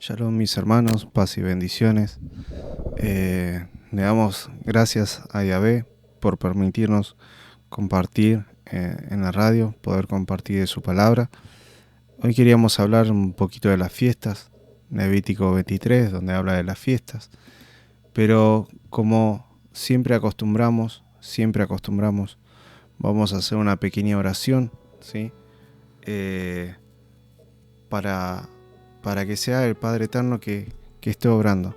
Shalom mis hermanos, paz y bendiciones. Le damos gracias a Yahvé por permitirnos compartir en la radio, poder compartir de su palabra. Hoy queríamos hablar un poquito de las fiestas, Levítico 23, donde habla de las fiestas. Pero como siempre acostumbramos, vamos a hacer una pequeña oración, ¿sí? Para que sea el Padre Eterno que esté obrando.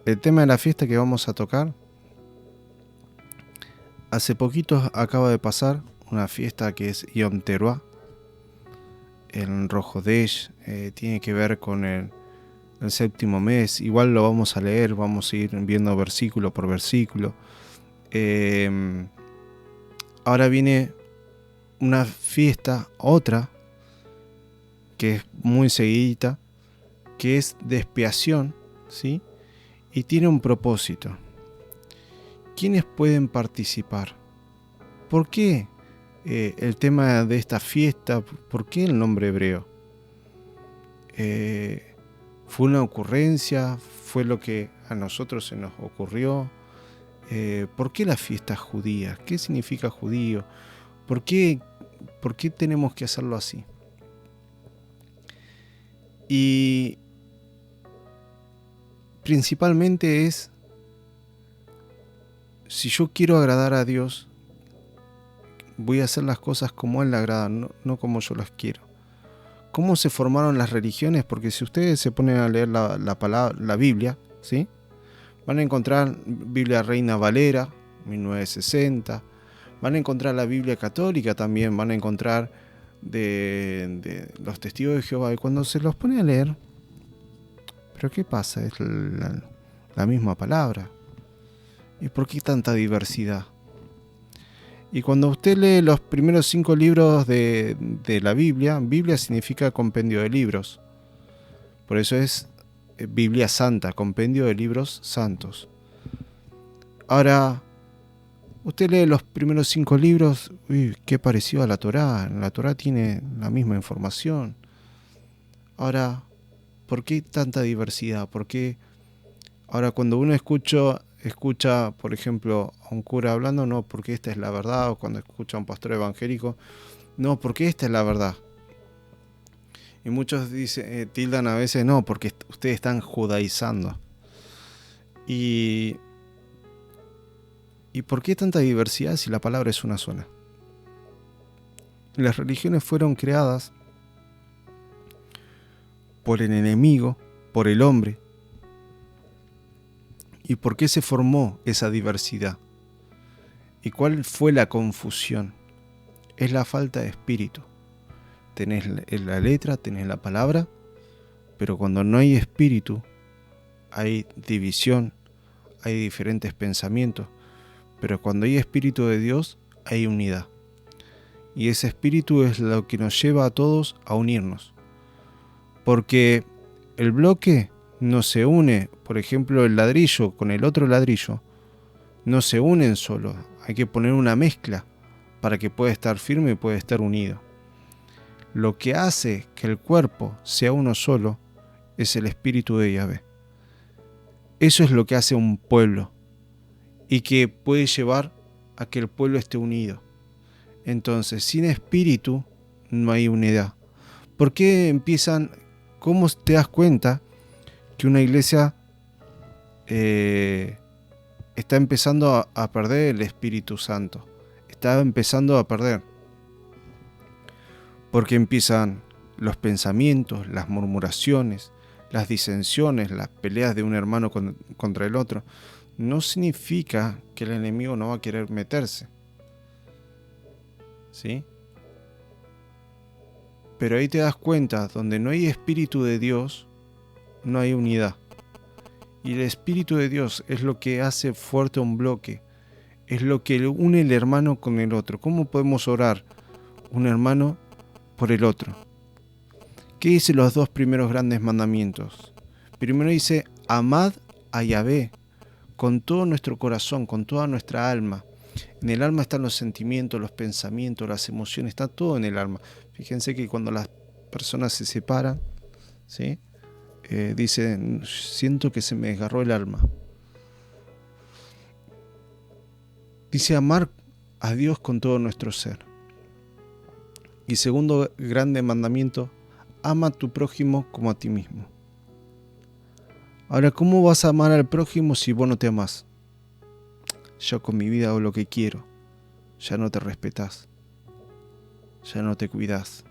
El tema de la fiesta que vamos a tocar, hace poquito acaba de pasar una fiesta que es Yom Teruah, en Rosh Hodesh, tiene que ver con el séptimo mes. Igual lo vamos a leer, vamos a ir viendo versículo por versículo. Ahora viene una fiesta, otra, que es muy seguidita, que es de expiación, ¿sí? Y tiene un propósito. ¿Quiénes pueden participar? ¿Por qué el tema de esta fiesta? ¿Por qué el nombre hebreo? ¿Fue una ocurrencia? ¿Fue lo que a nosotros se nos ocurrió? ¿Por qué las fiestas judías? ¿Qué significa judío? ¿Por qué tenemos que hacerlo así? Y principalmente es, si yo quiero agradar a Dios, voy a hacer las cosas como Él le agrada, no como yo las quiero. ¿Cómo se formaron las religiones? Porque si ustedes se ponen a leer la Biblia, ¿sí? Van a encontrar Biblia Reina Valera, 1960. Van a encontrar la Biblia católica también. Van a encontrar de los testigos de Jehová. Y cuando se los pone a leer, ¿pero qué pasa? Es la misma palabra. ¿Y por qué tanta diversidad? Y cuando usted lee los primeros 5 libros de la Biblia, Biblia significa compendio de libros. Por eso es Biblia Santa, compendio de libros santos. Ahora, usted lee los primeros 5 libros, qué parecido a la Torá. La Torá tiene la misma información. Ahora, ¿por qué tanta diversidad? ¿Por qué? Ahora, cuando uno escucha, por ejemplo, a un cura hablando, no, porque esta es la verdad, o cuando escucha a un pastor evangélico, no, porque esta es la verdad. Y muchos tildan a veces, no, porque ustedes están judaizando. ¿Y por qué tanta diversidad si la palabra es una sola? Las religiones fueron creadas por el enemigo, por el hombre. ¿Y por qué se formó esa diversidad? ¿Y cuál fue la confusión? Es la falta de espíritu. Tenés la letra, tenés la palabra, pero cuando no hay espíritu, hay división, hay diferentes pensamientos. Pero cuando hay espíritu de Dios, hay unidad. Y ese espíritu es lo que nos lleva a todos a unirnos. Porque el bloque no se une, por ejemplo, el ladrillo con el otro ladrillo, no se unen solo. Hay que poner una mezcla para que pueda estar firme y pueda estar unido. Lo que hace que el cuerpo sea uno solo es el espíritu de Yahvé. Eso es lo que hace un pueblo y que puede llevar a que el pueblo esté unido. Entonces, sin espíritu no hay unidad. ¿Por qué empiezan? ¿Cómo te das cuenta que una iglesia está empezando a perder el Espíritu Santo? Está empezando a perder. Porque empiezan los pensamientos, las murmuraciones, las disensiones, las peleas de un hermano contra el otro. No significa que el enemigo no va a querer meterse, ¿sí? Pero ahí te das cuenta, donde no hay Espíritu de Dios, no hay unidad. Y el Espíritu de Dios es lo que hace fuerte un bloque, es lo que une el hermano con el otro. ¿Cómo podemos orar un hermano por el otro? ¿Qué dice los 2 primeros grandes mandamientos? Primero dice, amad a Yahvé con todo nuestro corazón, con toda nuestra alma. En el alma están los sentimientos, los pensamientos, las emociones, está todo en el alma. Fíjense que cuando las personas se separan, ¿sí? dice, siento que se me desgarró el alma. Dice amar a Dios con todo nuestro ser. Y segundo grande mandamiento, ama a tu prójimo como a ti mismo. Ahora, ¿cómo vas a amar al prójimo si vos no te amás? Yo con mi vida hago lo que quiero. Ya no te respetás. Ya no te cuidás.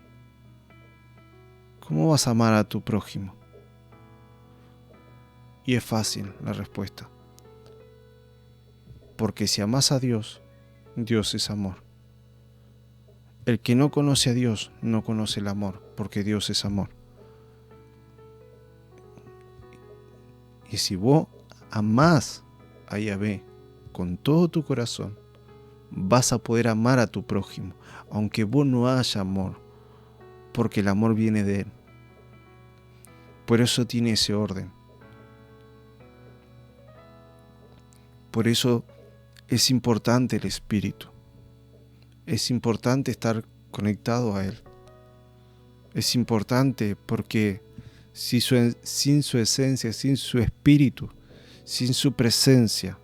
¿Cómo vas a amar a tu prójimo? Y es fácil la respuesta. Porque si amás a Dios, Dios es amor. El que no conoce a Dios no conoce el amor, porque Dios es amor. Y si vos amás a Yahvé con todo tu corazón, vas a poder amar a tu prójimo, aunque vos no haya amor, porque el amor viene de Él. Por eso tiene ese orden. Por eso es importante el Espíritu. Es importante estar conectado a Él. Es importante porque sin su esencia, sin su Espíritu, sin su presencia,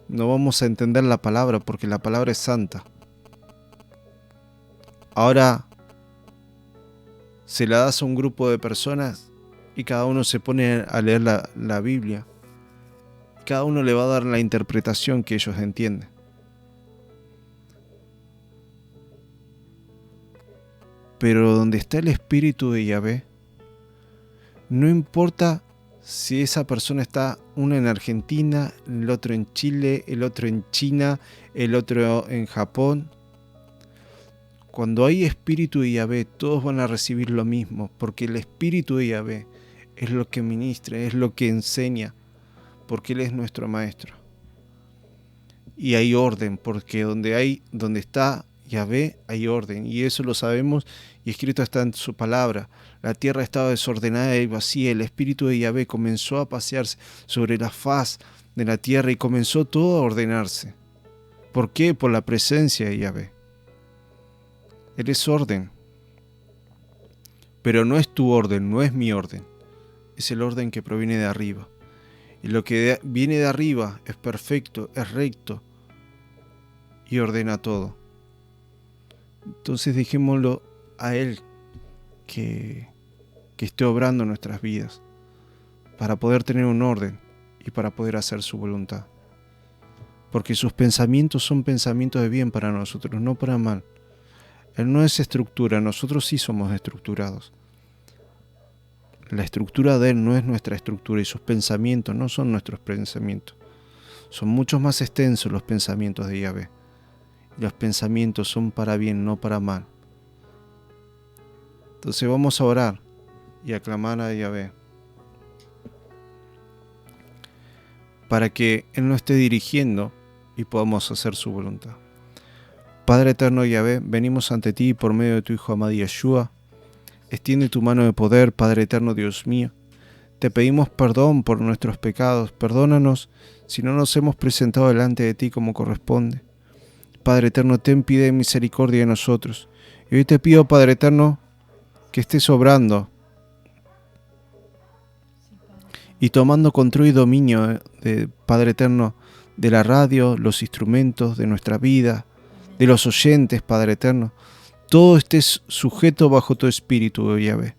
no vamos a entender la palabra, porque la palabra es santa. Ahora se la das a un grupo de personas y cada uno se pone a leer la Biblia. Cada uno le va a dar la interpretación que ellos entienden. Pero donde está el Espíritu de Yahvé, no importa si esa persona está, uno en Argentina, el otro en Chile, el otro en China, el otro en Japón. Cuando hay Espíritu de Yahvé, todos van a recibir lo mismo, porque el Espíritu de Yahvé es lo que ministra, es lo que enseña, porque Él es nuestro Maestro. Y hay orden, porque donde está Yahvé hay orden, y eso lo sabemos, y escrito está en su palabra. La tierra estaba desordenada y vacía, el Espíritu de Yahvé comenzó a pasearse sobre la faz de la tierra y comenzó todo a ordenarse. ¿Por qué? Por la presencia de Yahvé. Él es orden, pero no es tu orden, no es mi orden, es el orden que proviene de arriba. Y lo que viene de arriba es perfecto, es recto y ordena todo. Entonces dejémoslo a Él que esté obrando en nuestras vidas para poder tener un orden y para poder hacer su voluntad. Porque sus pensamientos son pensamientos de bien para nosotros, no para mal. Él no es estructura, nosotros sí somos estructurados. La estructura de Él no es nuestra estructura y sus pensamientos no son nuestros pensamientos. Son mucho más extensos los pensamientos de Yahvé. Y los pensamientos son para bien, no para mal. Entonces vamos a orar y a clamar a Yahvé para que Él nos esté dirigiendo y podamos hacer su voluntad. Padre eterno Yahvé, venimos ante ti por medio de tu Hijo amado Yeshua. Extiende tu mano de poder, Padre eterno Dios mío. Te pedimos perdón por nuestros pecados. Perdónanos si no nos hemos presentado delante de ti como corresponde. Padre eterno, ten piedad y misericordia de nosotros. Y hoy te pido, Padre eterno, que estés obrando y tomando control y dominio, Padre eterno, de la radio, los instrumentos de nuestra vida, de los oyentes, Padre eterno. Todo esté sujeto bajo tu espíritu, Yahvé.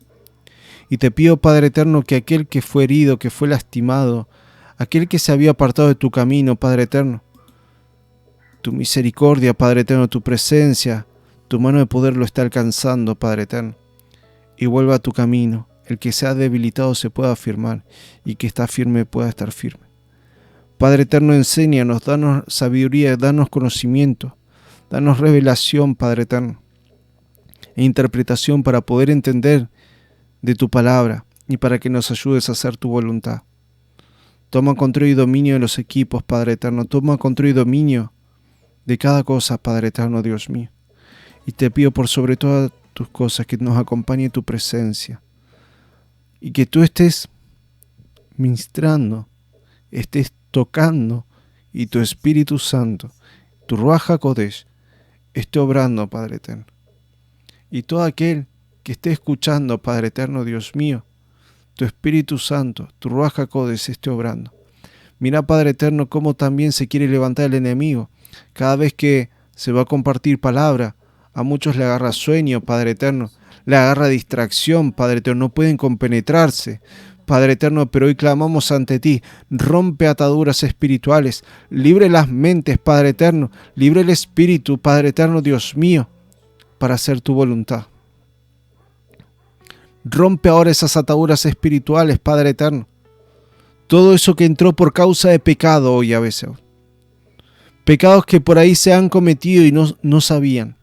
Y te pido, Padre eterno, que aquel que fue herido, que fue lastimado, aquel que se había apartado de tu camino, Padre eterno, tu misericordia, Padre eterno, tu presencia, tu mano de poder lo está alcanzando, Padre eterno. Y vuelva a tu camino. El que se ha debilitado se pueda afirmar, y que está firme pueda estar firme. Padre eterno, enséñanos, danos sabiduría, danos conocimiento, danos revelación, Padre eterno, e interpretación para poder entender de tu palabra y para que nos ayudes a hacer tu voluntad. Toma control y dominio de los equipos, Padre eterno. Toma control y dominio de cada cosa, Padre eterno, Dios mío. Y te pido por sobre todas tus cosas que nos acompañe tu presencia y que tú estés ministrando, estés tocando y tu Espíritu Santo, tu Ruach HaKodesh, esté obrando, Padre eterno. Y todo aquel que esté escuchando, Padre eterno, Dios mío, tu Espíritu Santo, tu Ruach HaKodesh esté obrando. Mira, Padre eterno, cómo también se quiere levantar el enemigo. Cada vez que se va a compartir palabra, a muchos le agarra sueño, Padre eterno, le agarra distracción, Padre eterno, no pueden compenetrarse. Padre eterno, pero hoy clamamos ante ti, rompe ataduras espirituales, libre las mentes, Padre eterno, libre el espíritu, Padre eterno, Dios mío, para hacer tu voluntad. Rompe ahora esas ataduras espirituales, Padre eterno. Todo eso que entró por causa de pecado hoy a veces. Pecados que por ahí se han cometido y no sabían.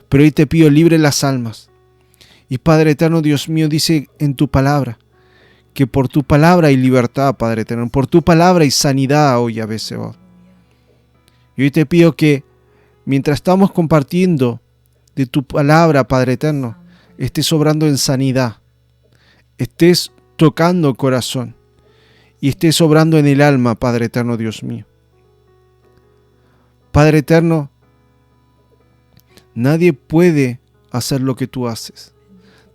Pero hoy te pido, libre las almas. Y Padre eterno, Dios mío, dice en tu palabra, que por tu palabra hay libertad, Padre eterno. Por tu palabra hay sanidad hoy a veces. Y hoy te pido que mientras estamos compartiendo de tu palabra, Padre eterno, estés obrando en sanidad, estés tocando el corazón y estés obrando en el alma, Padre eterno, Dios mío. Padre eterno, nadie puede hacer lo que tú haces.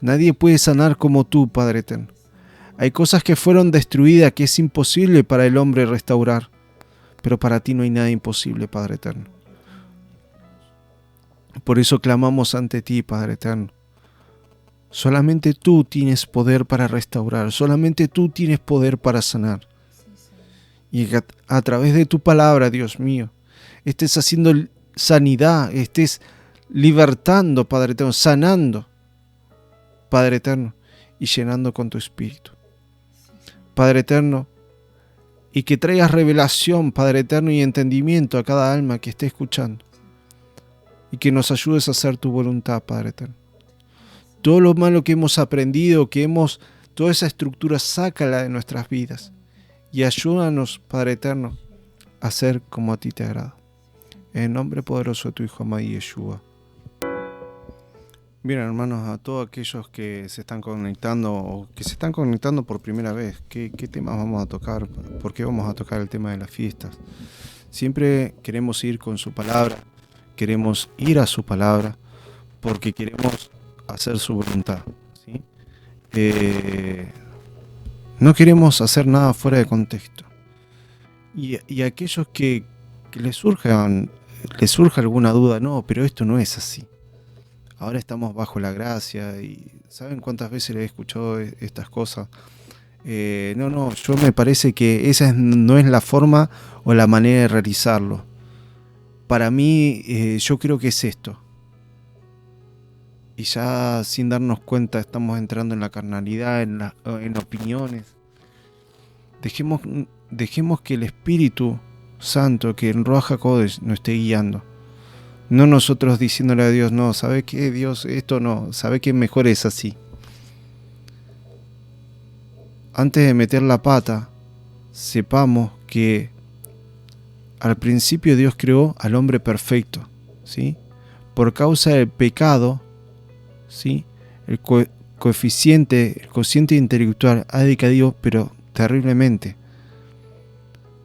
Nadie puede sanar como tú, Padre eterno. Hay cosas que fueron destruidas que es imposible para el hombre restaurar, pero para ti no hay nada imposible, Padre eterno. Por eso clamamos ante ti, Padre eterno. Solamente tú tienes poder para restaurar, solamente tú tienes poder para sanar. Y a través de tu palabra, Dios mío, estés haciendo sanidad, estés libertando, Padre eterno, sanando, Padre eterno, y llenando con tu espíritu. Padre eterno, y que traigas revelación, Padre eterno, y entendimiento a cada alma que esté escuchando. Y que nos ayudes a hacer tu voluntad, Padre eterno. Todo lo malo que hemos aprendido, toda esa estructura, sácala de nuestras vidas. Y ayúdanos, Padre eterno, a hacer como a ti te agrada. En el nombre poderoso de tu Hijo amado Yeshua. Bien, hermanos, a todos aquellos que se están conectando o que se están conectando por primera vez, ¿qué temas vamos a tocar? ¿Por qué vamos a tocar el tema de las fiestas? Siempre queremos ir con su palabra, queremos ir a su palabra, porque queremos hacer su voluntad, ¿sí? No queremos hacer nada fuera de contexto. Y aquellos que les surja alguna duda, no, pero esto no es así. Ahora estamos bajo la gracia y ¿saben cuántas veces le he escuchado estas cosas? No, yo me parece que esa no es la forma o la manera de realizarlo. Para mí, yo creo que es esto. Y ya sin darnos cuenta estamos entrando en la carnalidad, en opiniones. Dejemos que el Espíritu Santo, que en Ruach HaKodesh nos esté guiando. No nosotros diciéndole a Dios, no, ¿sabe qué, Dios? Esto no, ¿sabe qué? Mejor es así. Antes de meter la pata, sepamos que al principio Dios creó al hombre perfecto, ¿sí? Por causa del pecado, ¿sí? El cociente intelectual ha decaído, pero terriblemente.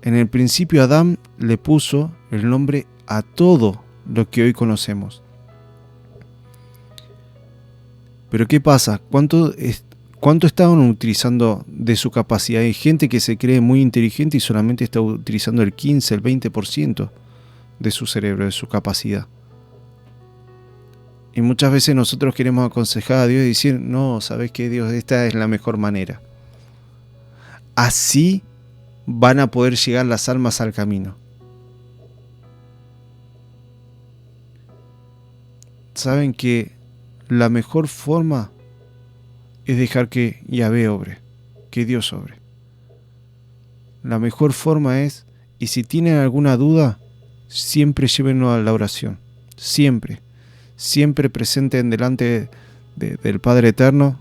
En el principio Adán le puso el nombre a todo lo que hoy conocemos. Pero ¿qué pasa? ¿Cuánto estaban utilizando de su capacidad? Hay gente que se cree muy inteligente y solamente está utilizando el 15, el 20% de su cerebro, de su capacidad. Y muchas veces nosotros queremos aconsejar a Dios y decir, no, ¿sabes qué, Dios? Esta es la mejor manera. Así van a poder llegar las almas al camino. Saben que la mejor forma es dejar que Yahvé obre, que Dios obre. La mejor forma es, y si tienen alguna duda, siempre llévenlo a la oración. Siempre presenten delante del Padre Eterno.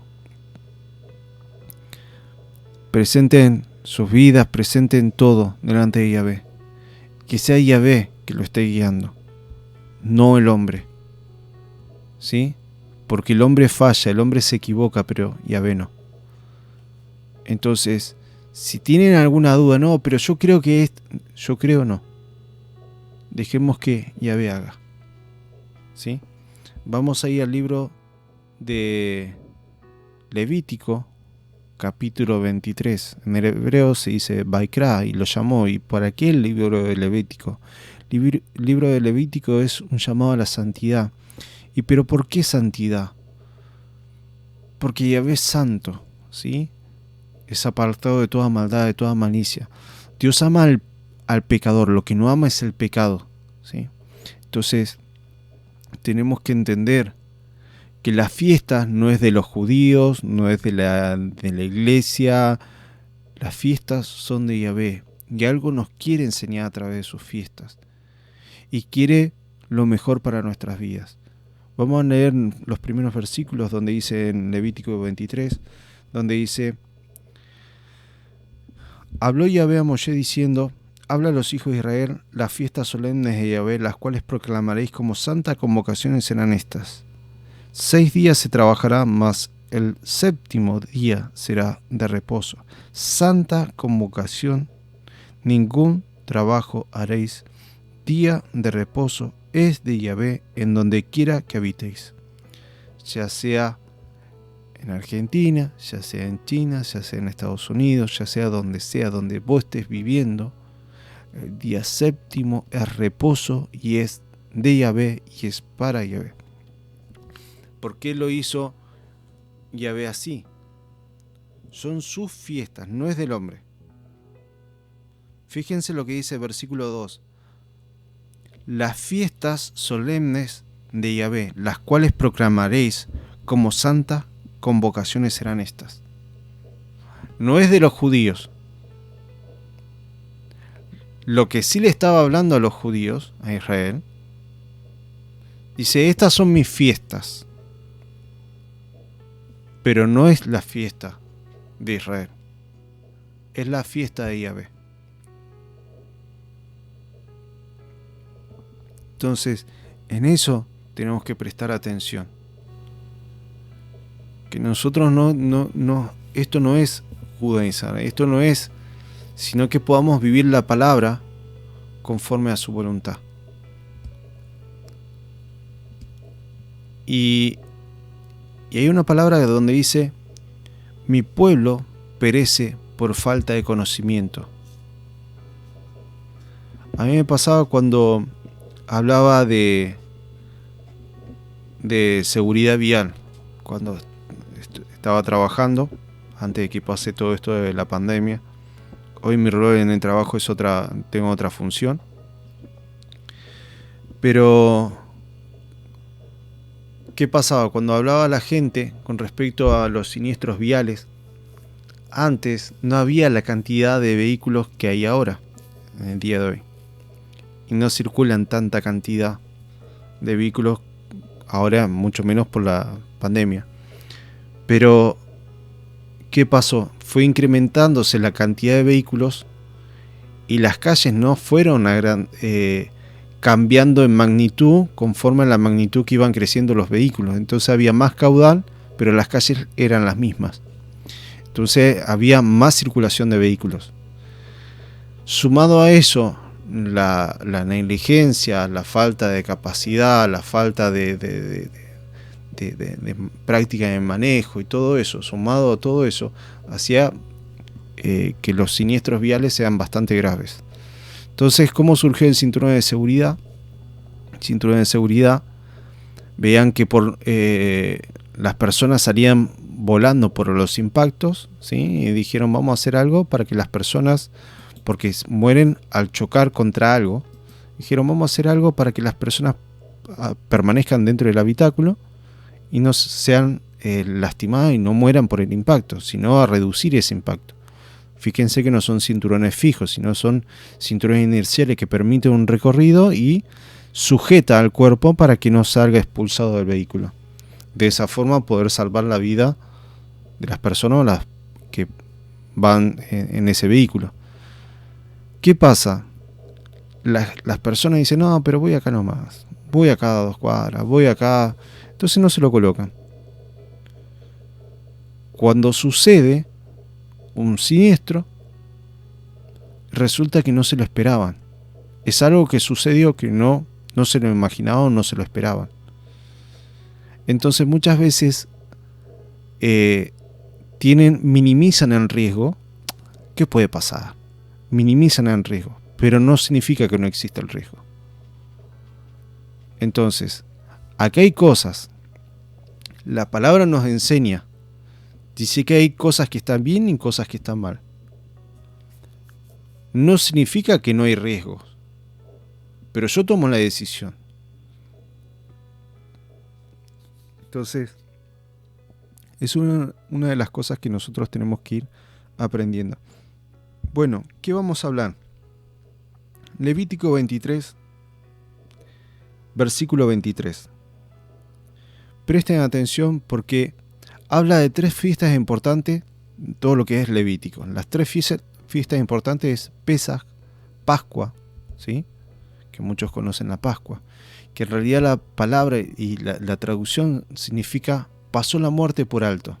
Presenten sus vidas, presenten todo delante de Yahvé. Que sea Yahvé que lo esté guiando, no el hombre. ¿Sí? Porque el hombre falla, el hombre se equivoca, pero Yahvé no. Entonces, si tienen alguna duda, no, pero yo creo que yo creo no. Dejemos que Yahvé haga. ¿Sí? Vamos a ir al libro de Levítico, capítulo 23. En el hebreo se dice Vaikra y lo llamó. ¿Y por qué el libro de Levítico? El libro de Levítico es un llamado a la santidad. ¿Pero por qué santidad? Porque Yahvé es santo, ¿sí? Es apartado de toda maldad, de toda malicia. Dios ama al pecador, lo que no ama es el pecado, ¿sí? Entonces, tenemos que entender que la fiesta no es de los judíos, no es de la iglesia. Las fiestas son de Yahvé, y algo nos quiere enseñar a través de sus fiestas, y quiere lo mejor para nuestras vidas. Vamos a leer los primeros versículos donde dice en Levítico 23, donde dice: habló Yahvé a Moshe diciendo: habla a los hijos de Israel las fiestas solemnes de Yahvé, las cuales proclamaréis como santas convocaciones serán estas. 6 días se trabajará, mas el 7º día será de reposo. Santa convocación, ningún trabajo haréis. Día de reposo es de Yahvé en donde quiera que habitéis. Ya sea en Argentina, ya sea en China, ya sea en Estados Unidos, ya sea donde vos estés viviendo, el día 7º es reposo y es de Yahvé y es para Yahvé. ¿Por qué lo hizo Yahvé así? Son sus fiestas, no es del hombre. Fíjense lo que dice el versículo 2. Las fiestas solemnes de Yahvé, las cuales proclamaréis como santas convocaciones serán estas. No es de los judíos. Lo que sí le estaba hablando a los judíos, a Israel, dice: estas son mis fiestas. Pero no es la fiesta de Israel. Es la fiesta de Yahvé. Entonces, en eso tenemos que prestar atención. Que nosotros esto no es judaizar, esto no es, sino que podamos vivir la palabra conforme a su voluntad. Y hay una palabra donde dice: mi pueblo perece por falta de conocimiento. A mí me pasaba cuando hablaba de seguridad vial, cuando estaba trabajando, antes de que pase todo esto de la pandemia. Hoy mi rol en el trabajo es tengo otra función. Pero ¿qué pasaba? Cuando hablaba a la gente con respecto a los siniestros viales, antes no había la cantidad de vehículos que hay ahora, en el día de hoy. Y no circulan tanta cantidad de vehículos ahora, mucho menos por la pandemia. Pero, ¿qué pasó? Fue incrementándose la cantidad de vehículos y las calles no fueron cambiando en magnitud conforme a la magnitud que iban creciendo los vehículos. Entonces había más caudal, pero las calles eran las mismas. Entonces había más circulación de vehículos. Sumado a eso, la negligencia, la falta de capacidad, la falta de práctica de manejo y todo eso, sumado a todo eso, hacía que los siniestros viales sean bastante graves. Entonces, ¿cómo surgió el cinturón de seguridad? El cinturón de seguridad, vean que las personas salían volando por los impactos, ¿sí? Y dijeron: vamos a hacer algo para que las personas, porque mueren al chocar contra algo, dijeron: vamos a hacer algo para que las personas permanezcan dentro del habitáculo y no sean lastimadas y no mueran por el impacto, sino a reducir ese impacto. Fíjense que no son cinturones fijos, sino son cinturones inerciales que permiten un recorrido y sujeta al cuerpo para que no salga expulsado del vehículo. De esa forma poder salvar la vida de las personas que van en ese vehículo. ¿Qué pasa? Las personas dicen: no, pero voy acá nomás, voy acá a 2 cuadras, voy acá. Entonces no se lo colocan. Cuando sucede un siniestro, resulta que no se lo esperaban. Es algo que sucedió que no se lo imaginaban, no se lo esperaban. Entonces muchas veces minimizan el riesgo, ¿qué puede pasar? Minimizan el riesgo, pero no significa que no exista el riesgo. Entonces, acá hay cosas. La palabra nos enseña. Dice que hay cosas que están bien y cosas que están mal. No significa que no hay riesgos. Pero yo tomo la decisión. Entonces, es una de las cosas que nosotros tenemos que ir aprendiendo. Bueno, ¿qué vamos a hablar? Levítico 23, versículo 23. Presten atención porque habla de 3 fiestas importantes, todo lo que es Levítico. Las 3 fiestas importantes es Pesaj, Pascua, ¿sí? Que muchos conocen la Pascua, que en realidad la palabra y la traducción significa pasó la muerte por alto.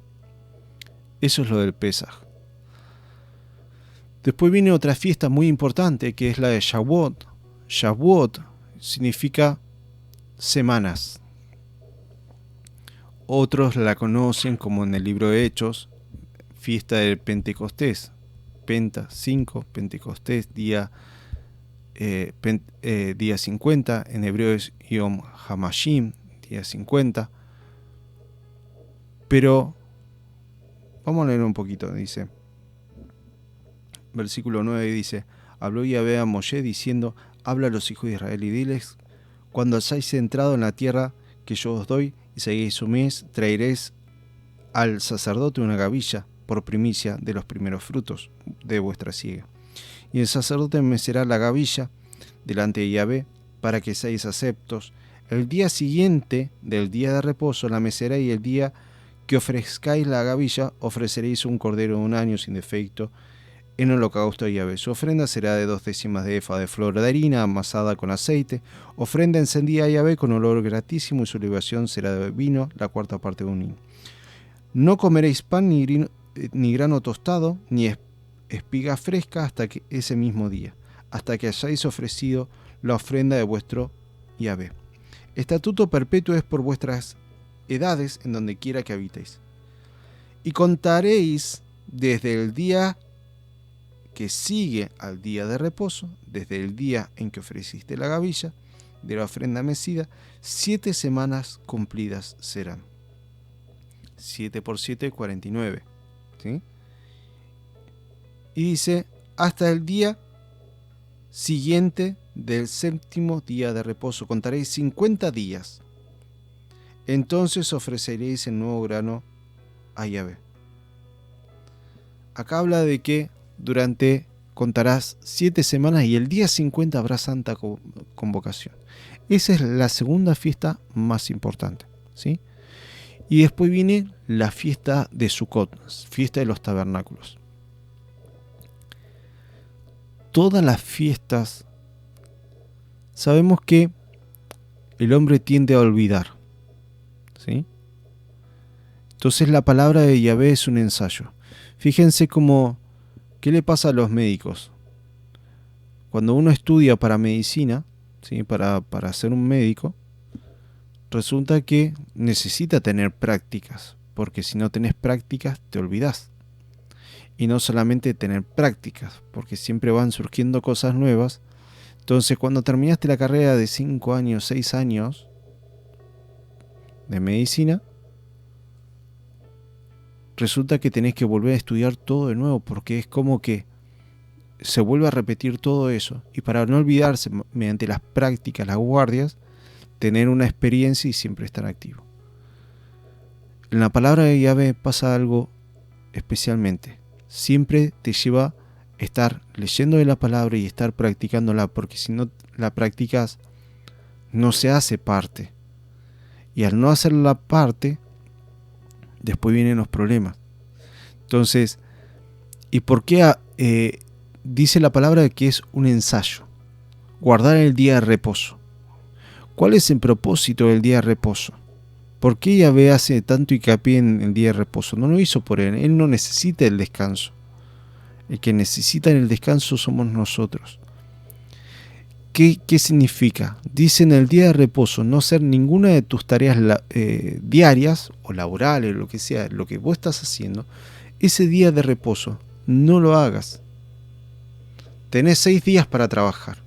Eso es lo del Pesaj. Después viene otra fiesta muy importante que es la de Shavuot. Shavuot significa semanas. Otros la conocen como en el libro de Hechos, fiesta del Pentecostés. Penta 5, Pentecostés, día 50, en hebreo es Yom Hamashim, día 50. Pero vamos a leer un poquito, dice. Versículo 9 dice: habló Yahvé a Moshe diciendo: habla a los hijos de Israel y diles: cuando hayáis entrado en la tierra que yo os doy y seguís su mes, traeréis al sacerdote una gavilla por primicia de los primeros frutos de vuestra siega. Y el sacerdote mecerá la gavilla delante de Yahvé para que seáis aceptos. El día siguiente del día de reposo la mecerá, y el día que ofrezcáis la gavilla ofreceréis un cordero de un año sin defecto en holocausto a Yahvé. Su ofrenda será de 2 décimas de efa de flor de harina amasada con aceite, ofrenda encendida a Yahvé con olor gratísimo, y su libación será de vino, la 4ª parte de un hin. No comeréis pan ni grano tostado, ni espiga fresca hasta que ese mismo día, hasta que hayáis ofrecido la ofrenda de vuestro Yahvé. Estatuto perpetuo es por vuestras edades en donde quiera que habitéis. Y contaréis desde el día que sigue al día de reposo, desde el día en que ofreciste la gavilla de la ofrenda mecida, 7 semanas cumplidas serán. 7 por 7, 49. ¿Sí? Y dice: hasta el día siguiente del 7º día de reposo contaréis 50 días. Entonces ofreceréis el nuevo grano a Yahvé. Acá habla de que contarás 7 semanas y el día 50 habrá santa convocación. Esa es la segunda fiesta más importante, ¿sí? Y después viene la fiesta de Sukkot, fiesta de los tabernáculos. Todas las fiestas, sabemos que el hombre tiende a olvidar, ¿sí? Entonces la palabra de Yahvé es un ensayo. Fíjense ¿qué le pasa a los médicos? Cuando uno estudia para medicina, ¿sí? para ser un médico, resulta que necesita tener prácticas, porque si no tenés prácticas te olvidás. Y no solamente tener prácticas, porque siempre van surgiendo cosas nuevas. Entonces, cuando terminaste la carrera de 5 años, 6 años de medicina, resulta que tenés que volver a estudiar todo de nuevo, porque es como que se vuelve a repetir todo eso. Y para no olvidarse, mediante las prácticas, las guardias, tener una experiencia y siempre estar activo. En la palabra de Yahvé pasa algo especialmente. Siempre te lleva a estar leyendo de la palabra y estar practicándola, porque si no la practicas, no se hace parte. Y al no hacer la parte, después vienen los problemas. Entonces, ¿y por qué dice la palabra que es un ensayo? Guardar el día de reposo. ¿Cuál es el propósito del día de reposo? ¿Por qué Yahvé hace tanto hincapié en el día de reposo? No lo hizo por él. Él no necesita el descanso. El que necesita el descanso somos nosotros. ¿Qué significa? Dice en el día de reposo no hacer ninguna de tus tareas diarias o laborales, lo que sea, lo que vos estás haciendo, ese día de reposo no lo hagas. Tenés 6 días para trabajar,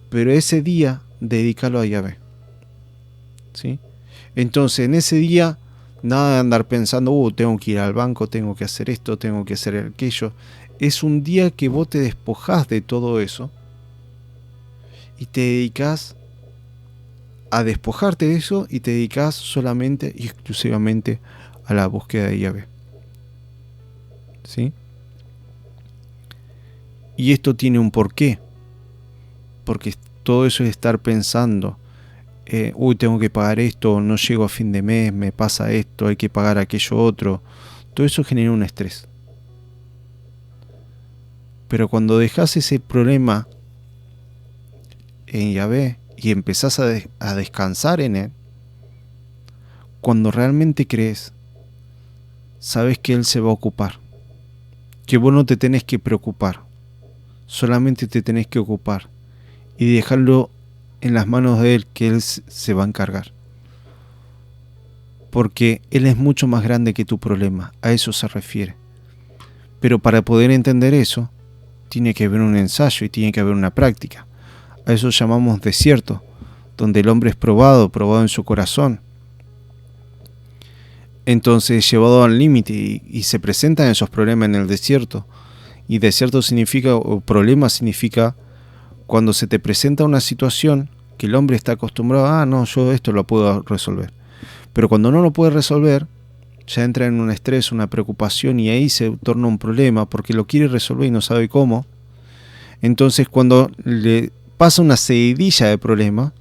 pero ese día dedícalo a Yahvé, ¿sí? Entonces en ese día nada de andar pensando, tengo que ir al banco, tengo que hacer esto, tengo que hacer aquello. Es un día que vos te despojás de todo eso y te dedicás a despojarte de eso y te dedicás solamente y exclusivamente a la búsqueda de Yahvé, ¿sí? Y esto tiene un porqué, porque todo eso es estar pensando, tengo que pagar esto, no llego a fin de mes, me pasa esto, hay que pagar aquello otro. Todo eso genera un estrés. Pero cuando dejas ese problema en Yahvé y empezás a descansar en Él, cuando realmente crees, sabes que Él se va a ocupar, que vos no te tenés que preocupar, solamente te tenés que ocupar y dejarlo en las manos de Él, que Él se va a encargar. Porque Él es mucho más grande que tu problema, a eso se refiere. Pero para poder entender eso, tiene que haber un ensayo y tiene que haber una práctica. A eso llamamos desierto, donde el hombre es probado en su corazón. Entonces llevado al límite y se presentan esos problemas en el desierto. Y desierto significa, o problema significa, cuando se te presenta una situación que el hombre está acostumbrado, no, yo esto lo puedo resolver. Pero cuando no lo puede resolver, ya entra en un estrés, una preocupación y ahí se torna un problema porque lo quiere resolver y no sabe cómo. Entonces cuando le pasa una seguidilla de problemas,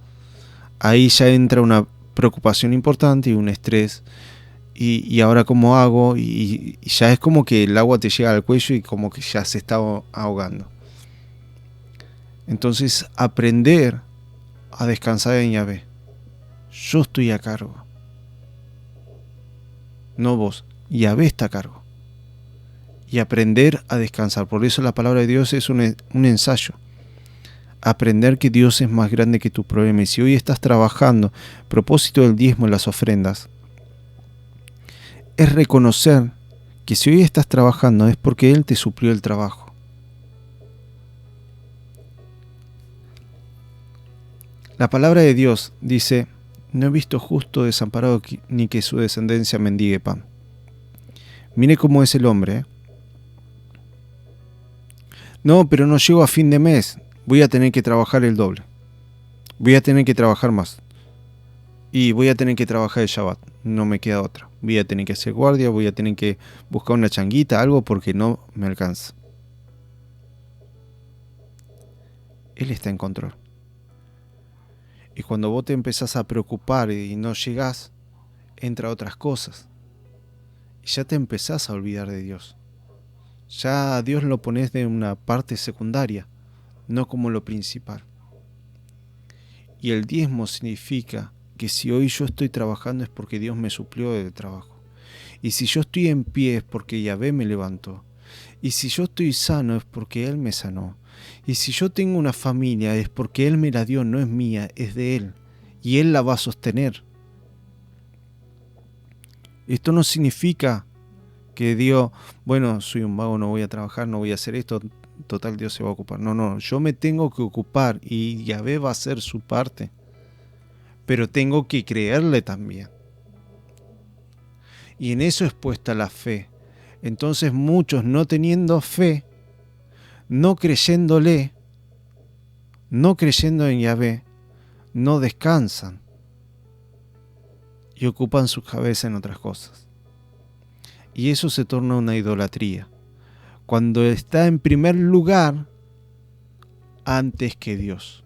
ahí ya entra una preocupación importante y un estrés. Y ahora cómo hago, y ya es como que el agua te llega al cuello y como que ya se está ahogando. Entonces aprender a descansar en Yahvé. Yo estoy a cargo, no vos. Yahvé está a cargo. Y aprender a descansar. Por eso la palabra de Dios es un ensayo. Aprender que Dios es más grande que tu problema. Y si hoy estás trabajando, propósito del diezmo en las ofrendas, es reconocer que si hoy estás trabajando es porque Él te suplió el trabajo. La palabra de Dios dice, no he visto justo desamparado ni que su descendencia mendigue pan. Mire cómo es el hombre, No, pero no llego a fin de mes, voy a tener que trabajar el doble. Voy a tener que trabajar más. Y voy a tener que trabajar el Shabbat, no me queda otra. Voy a tener que hacer guardia, voy a tener que buscar una changuita, algo porque no me alcanza. Él está en control. Y cuando vos te empezás a preocupar y no llegás, entra otras cosas. Y ya te empezás a olvidar de Dios. Ya a Dios lo pones de una parte secundaria, no como lo principal. Y el diezmo significa que si hoy yo estoy trabajando es porque Dios me suplió el trabajo. Y si yo estoy en pie es porque Yahvé me levantó. Y si yo estoy sano es porque Él me sanó. Y si yo tengo una familia es porque Él me la dio, no es mía, es de Él. Y Él la va a sostener. Esto no significa que Dios, bueno, soy un vago, no voy a trabajar, no voy a hacer esto, total Dios se va a ocupar. No, yo me tengo que ocupar y Yahvé va a hacer su parte. Pero tengo que creerle también. Y en eso es puesta la fe. Entonces muchos no teniendo fe, no creyéndole, no creyendo en Yahvé, no descansan y ocupan su cabeza en otras cosas. Y eso se torna una idolatría. Cuando está en primer lugar antes que Dios.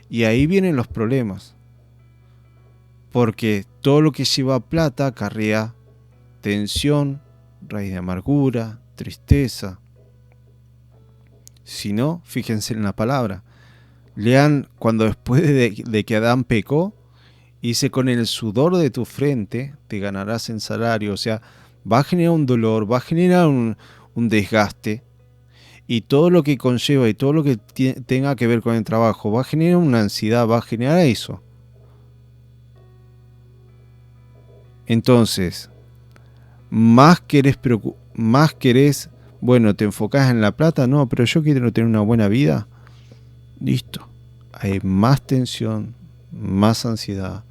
Y ahí vienen los problemas. Porque todo lo que lleva plata acarrea tensión, raíz de amargura, tristeza. Si no, fíjense en la palabra. Lean cuando después de que Adán pecó, dice, con el sudor de tu frente te ganarás en salario. O sea, va a generar un dolor, va a generar un desgaste. Y todo lo que conlleva y todo lo que tenga que ver con el trabajo va a generar una ansiedad, va a generar eso. Entonces, más querés, bueno, te enfocás en la plata, no, pero yo quiero tener una buena vida. Listo. Hay más tensión, más ansiedad,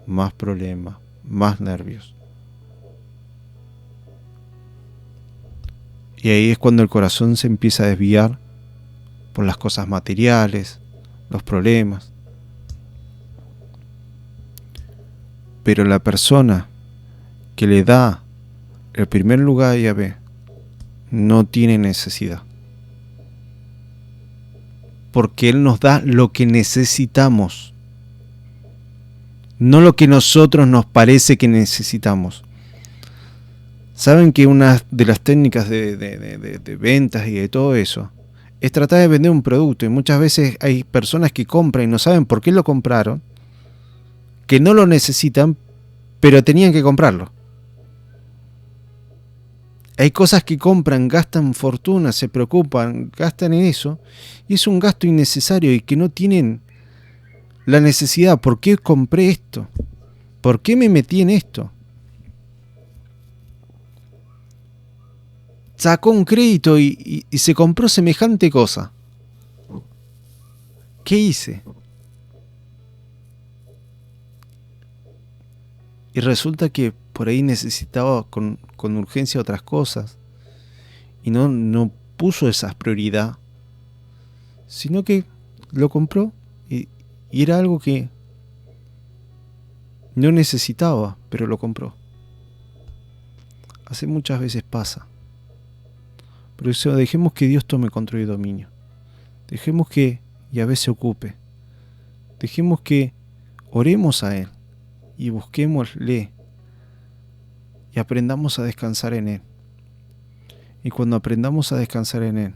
más problemas, más nervios. Y ahí es cuando el corazón se empieza a desviar por las cosas materiales, los problemas. Pero la persona que le da el primer lugar a Yahvé no tiene necesidad. Porque Él nos da lo que necesitamos, no lo que nosotros nos parece que necesitamos. Saben que una de las técnicas de ventas y de todo eso es tratar de vender un producto, y muchas veces hay personas que compran y no saben por qué lo compraron, que no lo necesitan, pero tenían que comprarlo. Hay cosas que compran, gastan fortuna, se preocupan, gastan en eso, y es un gasto innecesario y que no tienen la necesidad. ¿Por qué compré esto? ¿Por qué me metí en esto? Sacó un crédito y se compró semejante cosa. ¿Qué hice? Y resulta que por ahí necesitaba con urgencia otras cosas. Y no puso esa prioridad. Sino que lo compró y era algo que no necesitaba, pero lo compró. Así muchas veces pasa. Por eso dejemos que Dios tome control y dominio. Dejemos que Yahvé se ocupe. Dejemos que oremos a Él y busquémosle y aprendamos a descansar en Él. Y cuando aprendamos a descansar en Él,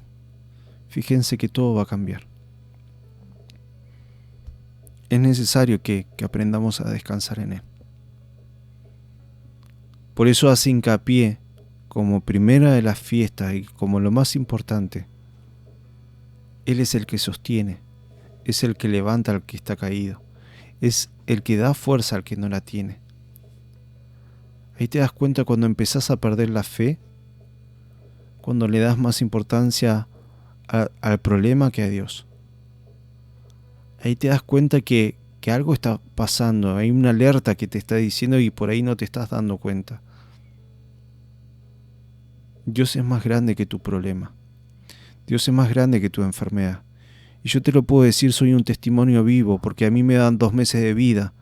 fíjense que todo va a cambiar. Es necesario que aprendamos a descansar en Él. Por eso hace hincapié como primera de las fiestas y como lo más importante. Él es el que sostiene, es el que levanta al que está caído, es el que da fuerza al que no la tiene. Ahí te das cuenta cuando empezás a perder la fe, cuando le das más importancia al problema que a Dios. Ahí te das cuenta que algo está pasando, hay una alerta que te está diciendo y por ahí no te estás dando cuenta. Dios es más grande que tu problema. Dios es más grande que tu enfermedad. Y yo te lo puedo decir, soy un testimonio vivo, porque a mí me dan 2 meses de vida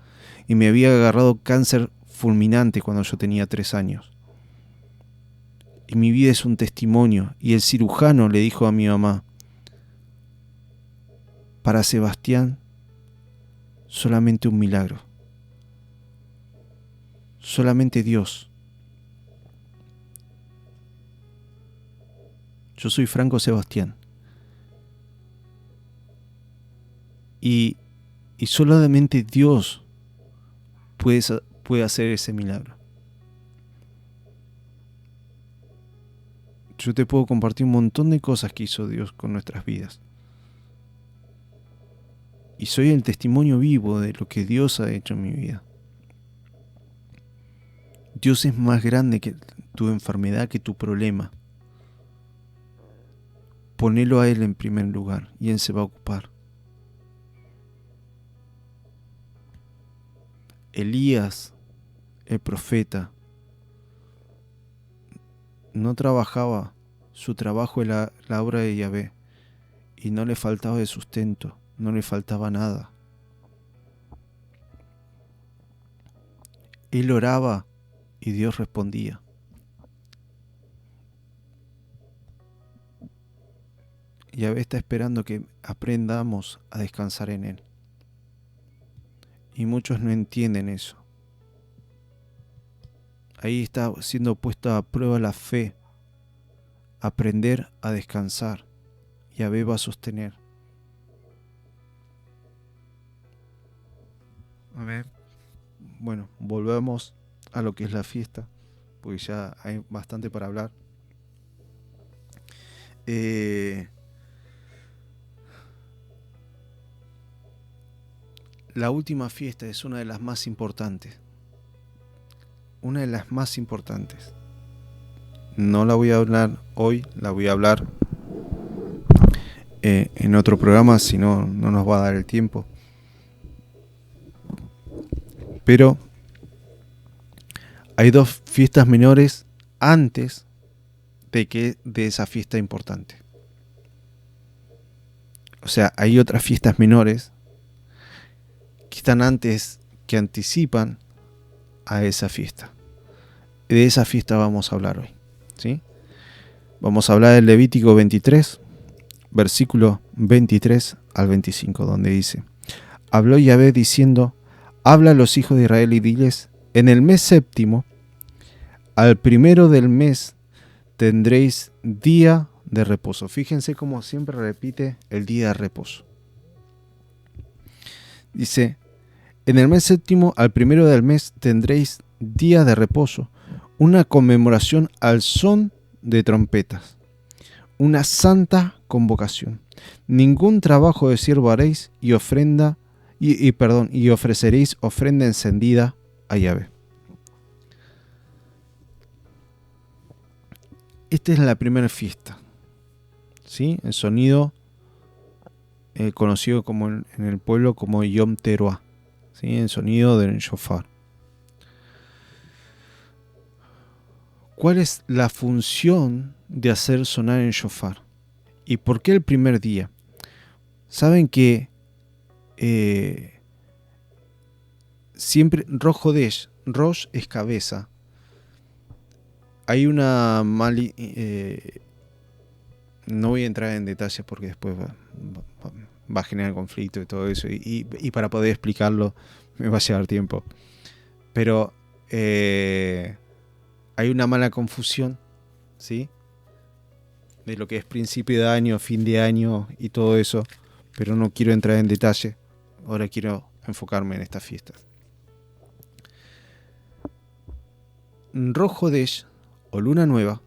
y me había agarrado cáncer fulminante cuando yo tenía 3 años. Y mi vida es un testimonio. Y el cirujano le dijo a mi mamá, para Sebastián, solamente un milagro. Solamente Dios. Yo soy Franco Sebastián. Y solamente Dios puede hacer ese milagro. Yo te puedo compartir un montón de cosas que hizo Dios con nuestras vidas. Y soy el testimonio vivo de lo que Dios ha hecho en mi vida. Dios es más grande que tu enfermedad, que tu problema. Ponelo a Él en primer lugar y Él se va a ocupar. Elías, el profeta, no trabajaba, su trabajo era la obra de Yahvé y no le faltaba de sustento, no le faltaba nada. Él oraba y Dios respondía. Yahvé está esperando que aprendamos a descansar en Él. Y muchos no entienden eso. Ahí está siendo puesta a prueba la fe. Aprender a descansar. Yahvé va a sostener. A ver. Bueno, volvemos a lo que es la fiesta, porque ya hay bastante para hablar. La última fiesta es una de las más importantes. Una de las más importantes. no la voy a hablar hoy, la voy a hablar en otro programa, si no, no nos va a dar el tiempo. Pero hay dos fiestas menores antes de esa fiesta importante. O sea, hay otras fiestas menores que están antes, que anticipan a esa fiesta. De esa fiesta vamos a hablar hoy, ¿sí? Vamos a hablar del Levítico 23, versículo 23 al 25, donde dice: Habló Yahvé diciendo: Habla a los hijos de Israel y diles: en el mes séptimo, al primero del mes, tendréis día de reposo. Fíjense cómo siempre repite el día de reposo. Dice: en el mes séptimo, al primero del mes, tendréis día de reposo, una conmemoración al son de trompetas, una santa convocación. Ningún trabajo de siervo haréis y ofreceréis ofrenda encendida a Yahvé. Esta es la primera fiesta, ¿sí? El sonido conocido como en el pueblo como Yom Teruah, ¿sí? El sonido del shofar. ¿Cuál es la función de hacer sonar el shofar? ¿Y por qué el primer día? Saben que siempre Rosh es cabeza. Hay una no voy a entrar en detalles porque después va a generar conflicto y todo eso, y para poder explicarlo me va a llevar tiempo. Pero hay una mala confusión, ¿sí? De lo que es principio de año, fin de año y todo eso, pero no quiero entrar en detalle. Ahora quiero enfocarme en estas fiestas. Rosh Hodesh, o luna nueva,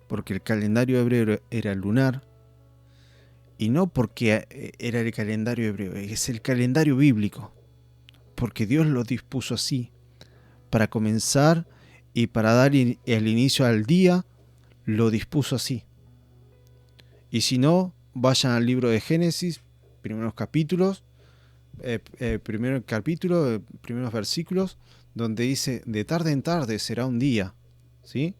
porque el calendario hebreo era lunar, y no porque era el calendario hebreo, es el calendario bíblico, porque Dios lo dispuso así, para comenzar y para dar el inicio al día, lo dispuso así. Y si no, vayan al libro de Génesis, primeros capítulos, primeros versículos, donde dice: de tarde en tarde será un día, ¿sí?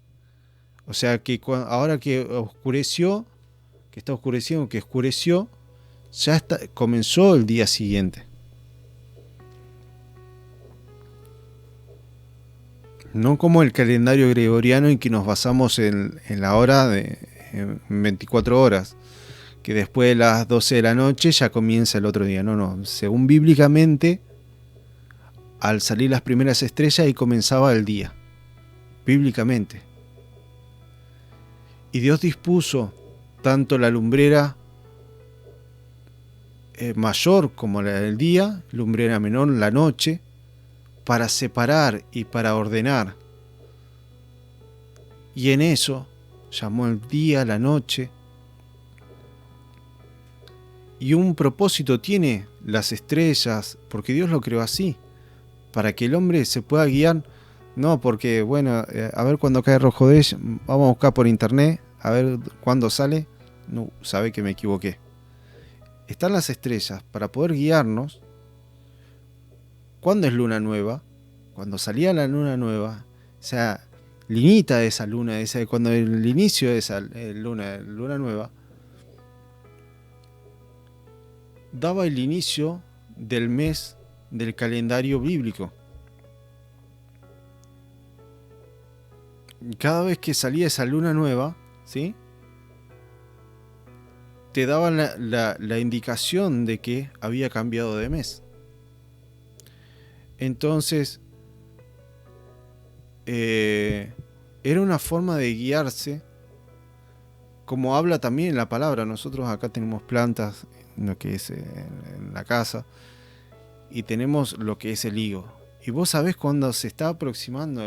O sea que ahora que oscureció, que está oscureciendo, que oscureció, ya comenzó el día siguiente. No como el calendario gregoriano en que nos basamos en la hora de 24 horas, que después de las 12 de la noche ya comienza el otro día. No, según bíblicamente, al salir las primeras estrellas ahí comenzaba el día, bíblicamente. Y Dios dispuso tanto la lumbrera mayor como la del día, lumbrera menor la noche, para separar y para ordenar. Y en eso llamó el día, la noche. Y un propósito tiene las estrellas, porque Dios lo creó así, para que el hombre se pueda guiar. No porque, bueno, a ver cuándo cae Rosh Hodesh, vamos a buscar por internet, a ver cuándo sale. No, sabe que me equivoqué. Están las estrellas para poder guiarnos. ¿Cuándo es luna nueva? Cuando salía la luna nueva, o sea, linita de esa luna, cuando el inicio de esa luna nueva, daba el inicio del mes del calendario bíblico. Cada vez que salía esa luna nueva, ¿sí?, te daban la indicación de que había cambiado de mes. Entonces, era una forma de guiarse, como habla también la palabra. Nosotros acá tenemos plantas, lo que es en la casa, y tenemos lo que es el higo. Y vos sabés cuando se está aproximando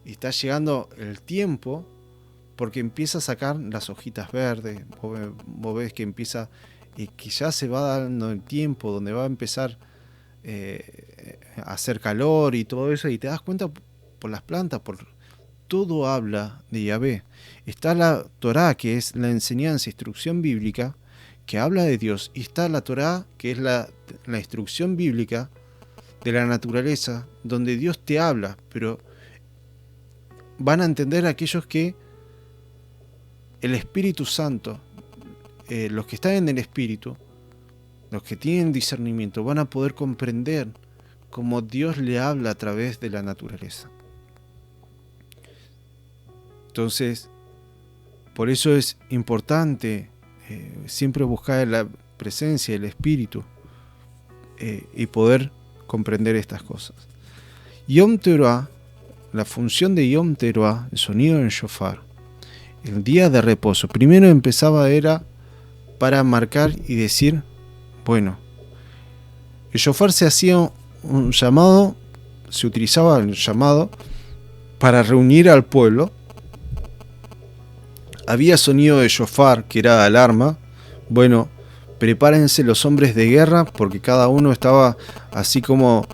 y está llegando el tiempo, porque empieza a sacar las hojitas verdes. Vos ves que empieza, que ya se va dando el tiempo donde va a empezar a hacer calor y todo eso, y te das cuenta por las plantas, todo habla de Yahvé. Está la Torá, que es la enseñanza, instrucción bíblica, que habla de Dios, y está la Torá, que es la instrucción bíblica de la naturaleza, donde Dios te habla, pero van a entender aquellos que el Espíritu Santo, los que están en el Espíritu, los que tienen discernimiento, van a poder comprender cómo Dios le habla a través de la naturaleza. Entonces, por eso es importante siempre buscar la presencia del Espíritu y poder comprender estas cosas. Yom Teruah, la función de Yom Teruah, el sonido del shofar, el día de reposo, primero era para marcar y decir, bueno, el shofar se hacía un llamado, se utilizaba el llamado para reunir al pueblo. Había sonido de shofar, que era alarma. Bueno, prepárense los hombres de guerra, porque cada uno estaba así como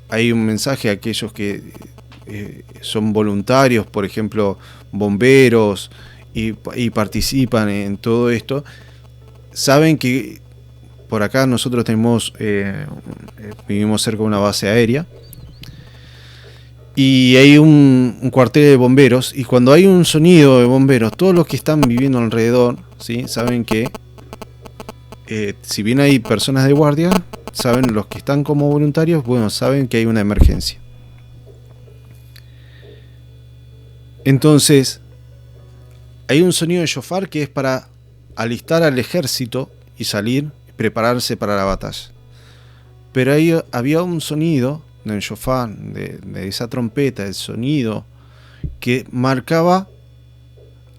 hay un mensaje a aquellos que son voluntarios, por ejemplo, bomberos, y participan en todo esto. Saben que por acá nosotros vivimos cerca de una base aérea, y hay un cuartel de bomberos, y cuando hay un sonido de bomberos, todos los que están viviendo alrededor, ¿sí?, saben que si bien hay personas de guardia, saben los que están como voluntarios, bueno, saben que hay una emergencia. Entonces, hay un sonido de shofar que es para alistar al ejército y salir, prepararse para la batalla. Pero ahí había un sonido del shofar, de esa trompeta, el sonido que marcaba: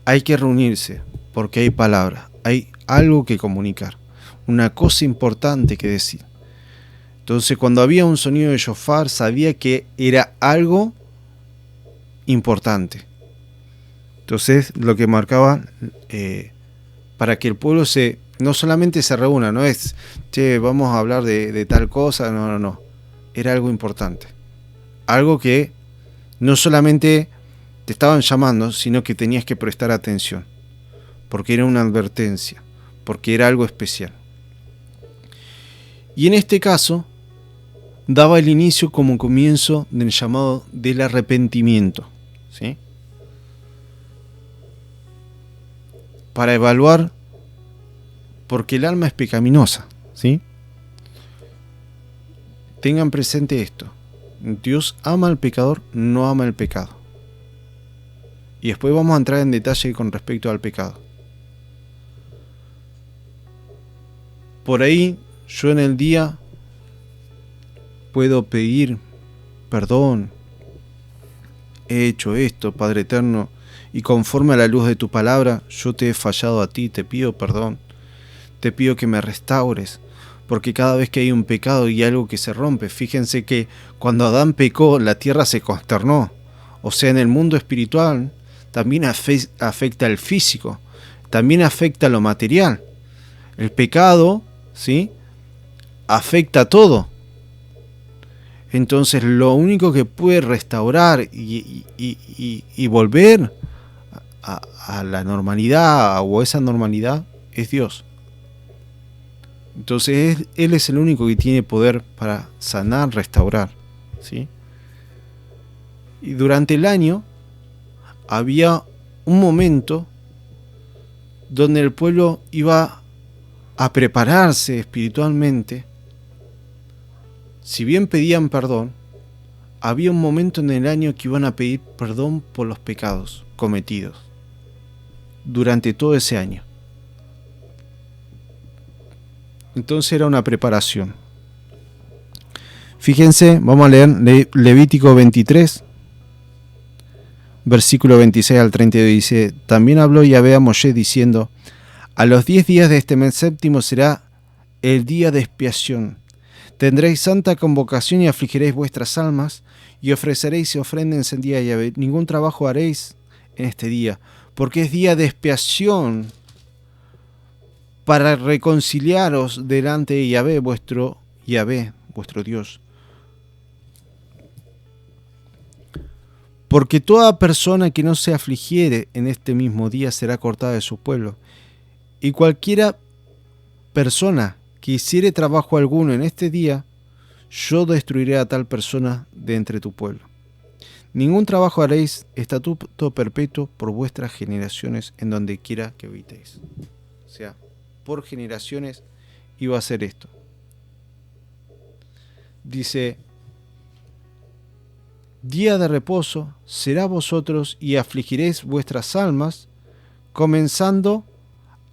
hay que reunirse, porque hay palabra, hay algo que comunicar, una cosa importante que decir. Entonces, cuando había un sonido de shofar, sabía que era algo importante. Entonces, lo que marcaba para que el pueblo no solamente se reúna, no es, che, vamos a hablar de tal cosa, no. Era algo importante. Algo que no solamente te estaban llamando, sino que tenías que prestar atención, porque era una advertencia, porque era algo especial. Y en este caso, daba el inicio como comienzo del llamado del arrepentimiento, ¿sí?, para evaluar, porque el alma es pecaminosa, ¿sí? Tengan presente esto: Dios ama al pecador, no ama el pecado. Y después vamos a entrar en detalle con respecto al pecado. Por ahí, yo en el día puedo pedir perdón. He hecho esto, Padre Eterno, y conforme a la luz de tu palabra, yo te he fallado a ti, te pido perdón. Te pido que me restaures, porque cada vez que hay un pecado y algo que se rompe, fíjense que cuando Adán pecó, la tierra se consternó. O sea, en el mundo espiritual también afecta al físico, también afecta a lo material. El pecado, ¿sí?, afecta a todo. Entonces, lo único que puede restaurar y volver a la normalidad o esa normalidad es Dios. Entonces Él es el único que tiene poder para sanar, restaurar, ¿sí? Y durante el año había un momento donde el pueblo iba a prepararse espiritualmente. Si bien pedían perdón, había un momento en el año que iban a pedir perdón por los pecados cometidos durante todo ese año. Entonces era una preparación. Fíjense, vamos a leer Levítico 23, versículo 26 al 32, dice: también habló Yahvé a Moshe diciendo: a los 10 días de este mes séptimo será el día de expiación. Tendréis santa convocación y afligiréis vuestras almas y ofreceréis ofrenda encendida a Yahvé. Ningún trabajo haréis en este día, porque es día de expiación, para reconciliaros delante de Yahvé, vuestro Dios. Porque toda persona que no se afligiere en este mismo día será cortada de su pueblo. Y cualquiera persona que hiciere trabajo alguno en este día, yo destruiré a tal persona de entre tu pueblo. Ningún trabajo haréis, estatuto perpetuo por vuestras generaciones en donde quiera que habitéis. O sea, por generaciones iba a ser esto. Dice, día de reposo será vosotros y afligiréis vuestras almas, comenzando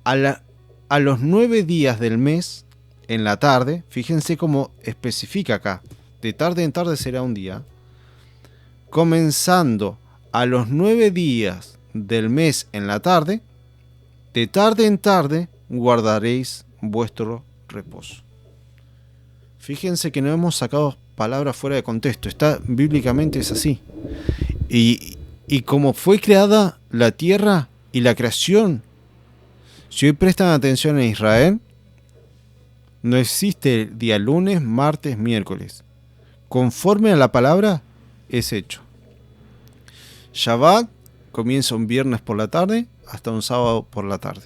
a los 9 días del mes en la tarde. Fíjense cómo especifica acá, de tarde en tarde será un día. Comenzando a los 9 días del mes en la tarde, de tarde en tarde guardaréis vuestro reposo. Fíjense que no hemos sacado palabras fuera de contexto, está bíblicamente es así. Y como fue creada la tierra y la creación, si hoy prestan atención en Israel, no existe el día lunes, martes, miércoles. Conforme a la palabra, es hecho. Shabbat comienza un viernes por la tarde hasta un sábado por la tarde.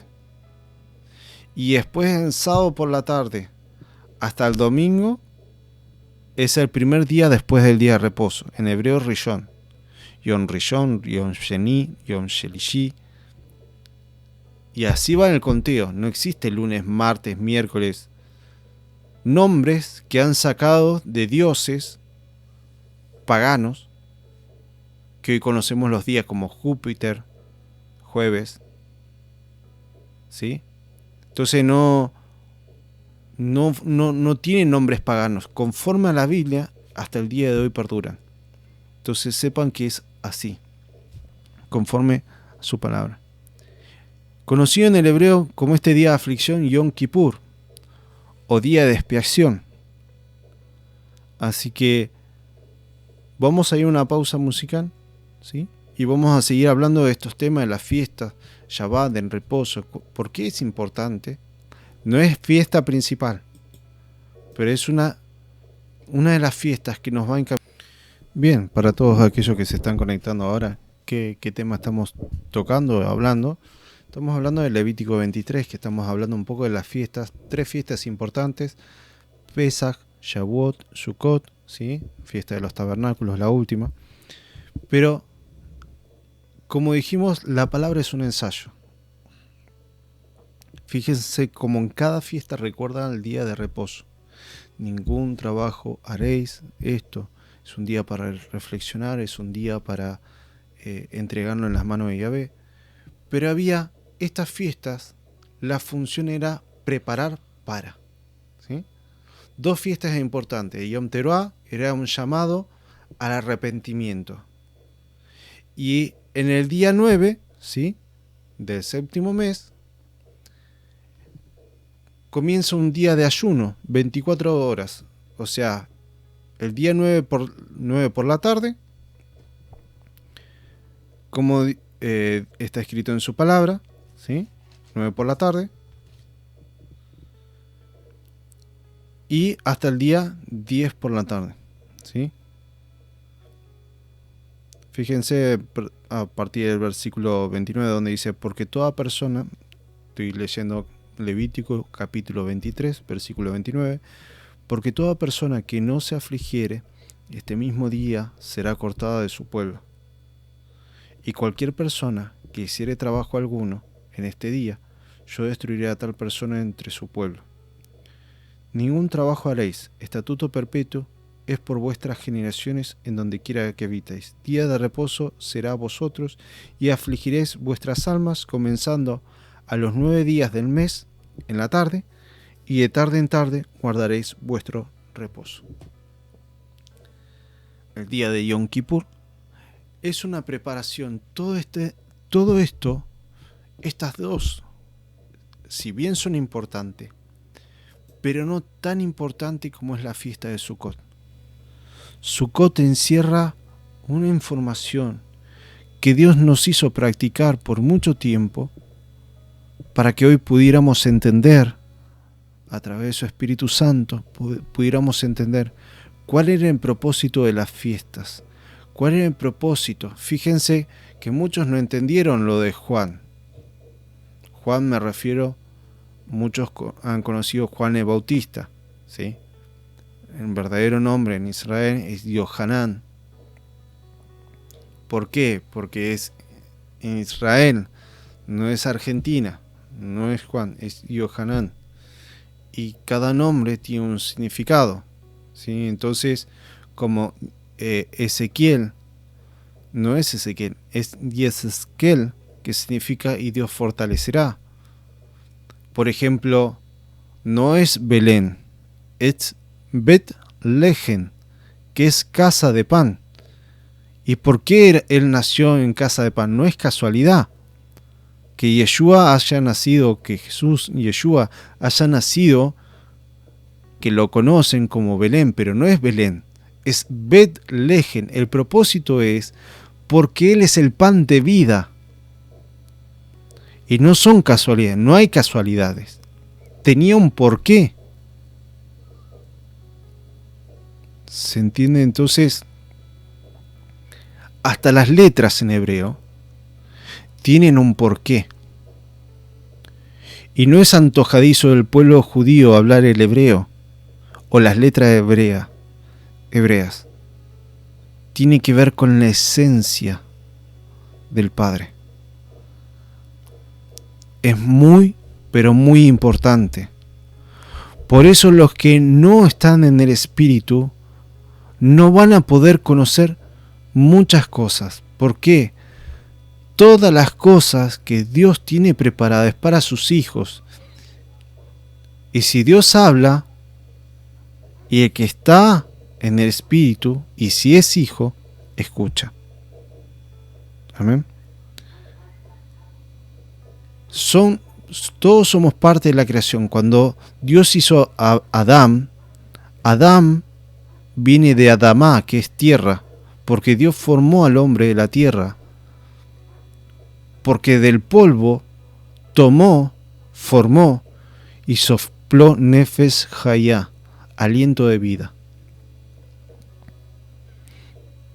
Y después en sábado por la tarde hasta el domingo es el primer día después del día de reposo. En hebreo Rishon. Yom Rishon, Yom Sheni, Yom Shelishi. Y así va en el conteo. No existe lunes, martes, miércoles. Nombres que han sacado de dioses paganos, que hoy conocemos los días como Júpiter, jueves. ¿Sí? Entonces no tienen nombres paganos. Conforme a la Biblia, hasta el día de hoy perduran. Entonces sepan que es así, conforme a su palabra. Conocido en el hebreo como este día de aflicción, Yom Kippur, o día de expiación. Así que vamos a ir a una pausa musical, ¿sí? Y vamos a seguir hablando de estos temas de las fiestas, Shabbat, en reposo. ¿Por qué es importante? No es fiesta principal, pero es una de las fiestas que nos va a encaminar. Bien, para todos aquellos que se están conectando ahora, ¿qué tema estamos tocando, hablando? Estamos hablando del Levítico 23, que estamos hablando un poco de las fiestas, 3 fiestas importantes: Pesaj, Shavuot, Sukkot, ¿sí? Fiesta de los tabernáculos, la última. Pero, como dijimos, la palabra es un ensayo. Fíjense como en cada fiesta recuerdan el día de reposo. Ningún trabajo haréis, esto es un día para reflexionar, es un día para entregarlo en las manos de Yahvé. Pero había estas fiestas, la función era preparar para, ¿sí? 2 fiestas importantes. Yom Teruah era un llamado al arrepentimiento. Y en el día 9, ¿sí?, del séptimo mes, comienza un día de ayuno, 24 horas. O sea, el día 9 por la tarde, como está escrito en su palabra, ¿sí? 9 por la tarde. Y hasta el día 10 por la tarde, ¿sí? Fíjense a partir del versículo 29 donde dice, porque toda persona, estoy leyendo Levítico capítulo 23, versículo 29, porque toda persona que no se afligiere, este mismo día será cortada de su pueblo. Y cualquier persona que hiciere trabajo alguno en este día, yo destruiré a tal persona entre su pueblo. Ningún trabajo haréis, estatuto perpetuo es por vuestras generaciones en donde quiera que habitéis. Día de reposo será a vosotros, y afligiréis vuestras almas, comenzando a los 9 días del mes en la tarde, y de tarde en tarde guardaréis vuestro reposo. El día de Yom Kippur es una preparación. Todo esto, estas dos, si bien son importantes, pero no tan importante como es la fiesta de Sukkot. Sukkot encierra una información que Dios nos hizo practicar por mucho tiempo para que hoy pudiéramos entender, a través de su Espíritu Santo, pudiéramos entender cuál era el propósito de las fiestas, ¿Cuál era el propósito? Fíjense que muchos no entendieron lo de Juan. Juan, me refiero, muchos han conocido Juan el Bautista, ¿sí? El verdadero nombre en Israel es Yohanan. ¿Por qué? Porque es en Israel, no es Argentina, no es Juan, es Yohanan. Y cada nombre tiene un significado, ¿sí? Entonces, como Ezequiel, no es Ezequiel, es Yeseskel, que significa y Dios fortalecerá. Por ejemplo, no es Belén, es Bet-Lehem, que es casa de pan. ¿Y por qué él nació en casa de pan? No es casualidad que Yeshua haya nacido, que Jesús, Yeshua, haya nacido, que lo conocen como Belén, pero no es Belén, es Bet-Lehem. El propósito es porque Él es el pan de vida. Y no son casualidades, no hay casualidades. Tenía un porqué. ¿Se entiende? Entonces, hasta las letras en hebreo tienen un porqué. Y no es antojadizo del pueblo judío hablar el hebreo o las letras hebreas. Tiene que ver con la esencia del Padre. Es muy, pero muy importante. Por eso los que no están en el Espíritu no van a poder conocer muchas cosas. ¿Por qué? Todas las cosas que Dios tiene preparadas para sus hijos. Y si Dios habla, y el que está en el Espíritu, y si es hijo, escucha. Amén. Todos somos parte de la creación. Cuando Dios hizo a Adán viene de Adamá, que es tierra, porque Dios formó al hombre de la tierra. Porque del polvo tomó, formó y sopló Nefesh Hayá, aliento de vida.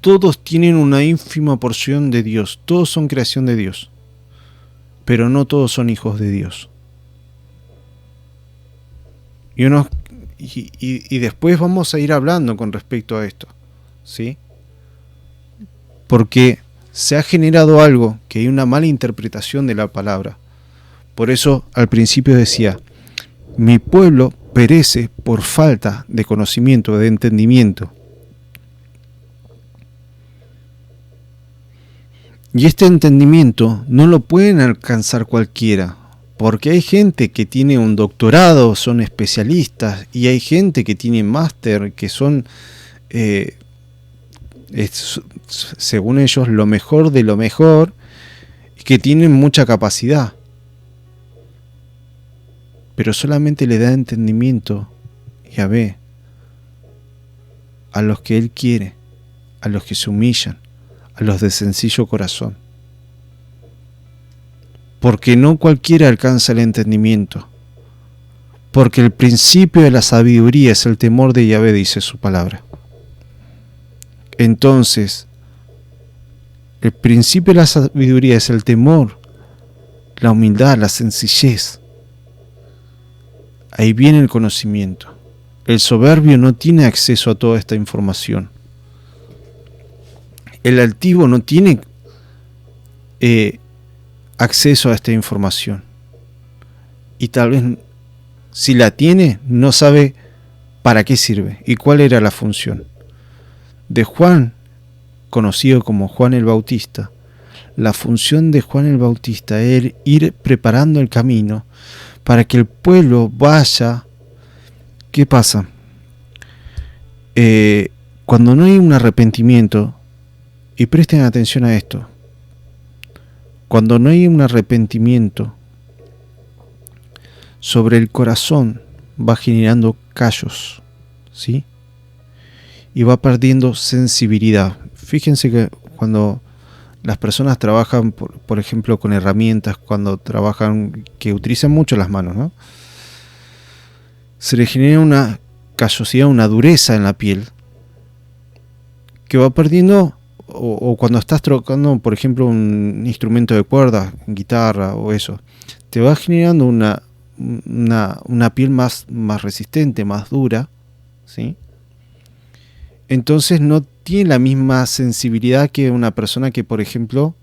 Todos tienen una ínfima porción de Dios, todos son creación de Dios, pero no todos son hijos de Dios. Y después vamos a ir hablando con respecto a esto, ¿sí? Porque se ha generado algo, que hay una mala interpretación de la palabra. Por eso al principio decía, mi pueblo perece por falta de conocimiento, de entendimiento. Y este entendimiento no lo pueden alcanzar cualquiera, porque hay gente que tiene un doctorado, son especialistas, y hay gente que tiene máster, que son, según ellos, lo mejor de lo mejor, y que tienen mucha capacidad. Pero solamente le da entendimiento, Yahvé, a los que Él quiere, a los que se humillan, a los de sencillo corazón. Porque no cualquiera alcanza el entendimiento, porque el principio de la sabiduría es el temor de Yahvé, dice su palabra. Entonces, el principio de la sabiduría es el temor, la humildad, la sencillez. Ahí viene el conocimiento. El soberbio no tiene acceso a toda esta información. El altivo no tiene acceso a esta información. Y tal vez, si la tiene, no sabe para qué sirve y cuál era la función. De Juan, conocido como Juan el Bautista, la función de Juan el Bautista era ir preparando el camino para que el pueblo vaya. ¿Qué pasa? Cuando no hay un arrepentimiento, y presten atención a esto, cuando no hay un arrepentimiento, sobre el corazón va generando callos, ¿sí? Y va perdiendo sensibilidad. Fíjense que cuando las personas trabajan, por ejemplo, con herramientas, cuando trabajan, que utilizan mucho las manos, ¿no? Se le genera una callosidad, una dureza en la piel, que va perdiendo o cuando estás tocando, por ejemplo, un instrumento de cuerda, guitarra o eso, te va generando una piel más resistente, más dura, ¿sí? Entonces no tiene la misma sensibilidad que una persona que, por ejemplo,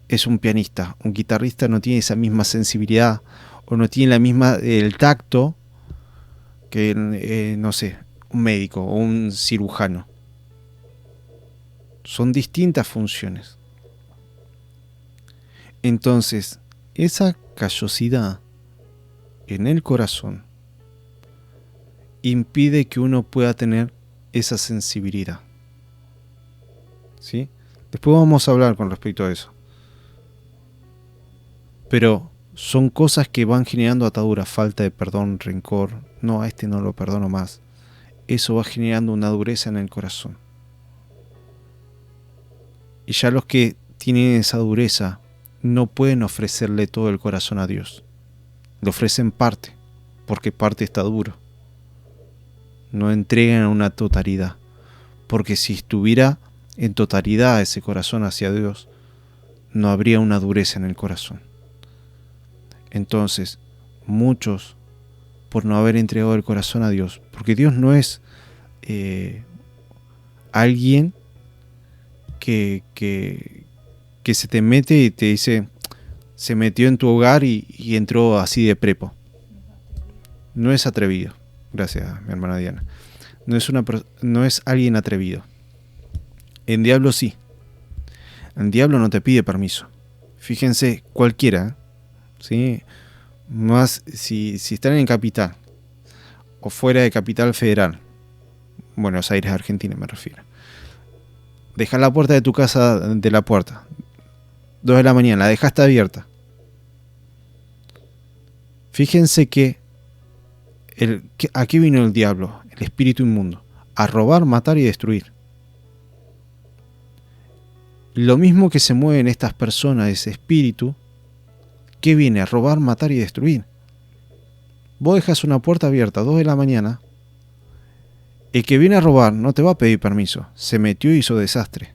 es un pianista. Un guitarrista no tiene esa misma sensibilidad o no tiene el tacto que, no sé, un médico o un cirujano. Son distintas funciones. Entonces, esa callosidad en el corazón impide que uno pueda tener esa sensibilidad. ¿Sí? Después vamos a hablar con respecto a eso. Pero son cosas que van generando ataduras, falta de perdón, rencor. No, a este no lo perdono más. Eso va generando una dureza en el corazón. Y ya los que tienen esa dureza no pueden ofrecerle todo el corazón a Dios. Le ofrecen parte, porque parte está duro. No entregan una totalidad, porque si estuviera en totalidad ese corazón hacia Dios, no habría una dureza en el corazón. Entonces, muchos, por no haber entregado el corazón a Dios, porque Dios no es alguien que se te mete y te dice, se metió en tu hogar y entró así de prepo. No es atrevido. Gracias, mi hermana Diana. No es alguien atrevido. En diablo sí. El diablo no te pide permiso. Fíjense, cualquiera, ¿sí? Más si están en capital o fuera de capital federal, Buenos Aires, Argentina me refiero. Deja la puerta de tu casa, de la puerta, 2 de la mañana, la dejaste abierta. Fíjense que ¿a qué vino el diablo? El espíritu inmundo. A robar, matar y destruir. Lo mismo que se mueve en estas personas, ese espíritu, ¿qué viene? A robar, matar y destruir. Vos dejas una puerta abierta a 2 de la mañana, el que viene a robar no te va a pedir permiso. Se metió y hizo desastre.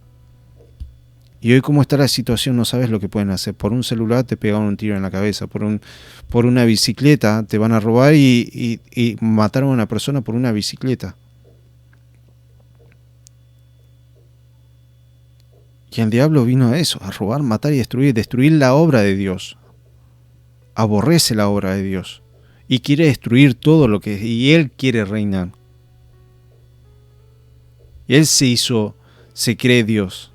Y hoy como está la situación no sabes lo que pueden hacer. Por un celular te pegan un tiro en la cabeza. Por una bicicleta te van a robar y mataron a una persona por una bicicleta. Y el diablo vino a eso, a robar, matar y destruir la obra de Dios. Aborrece la obra de Dios. Y quiere destruir todo lo que... Y él quiere reinar. Y él se cree Dios.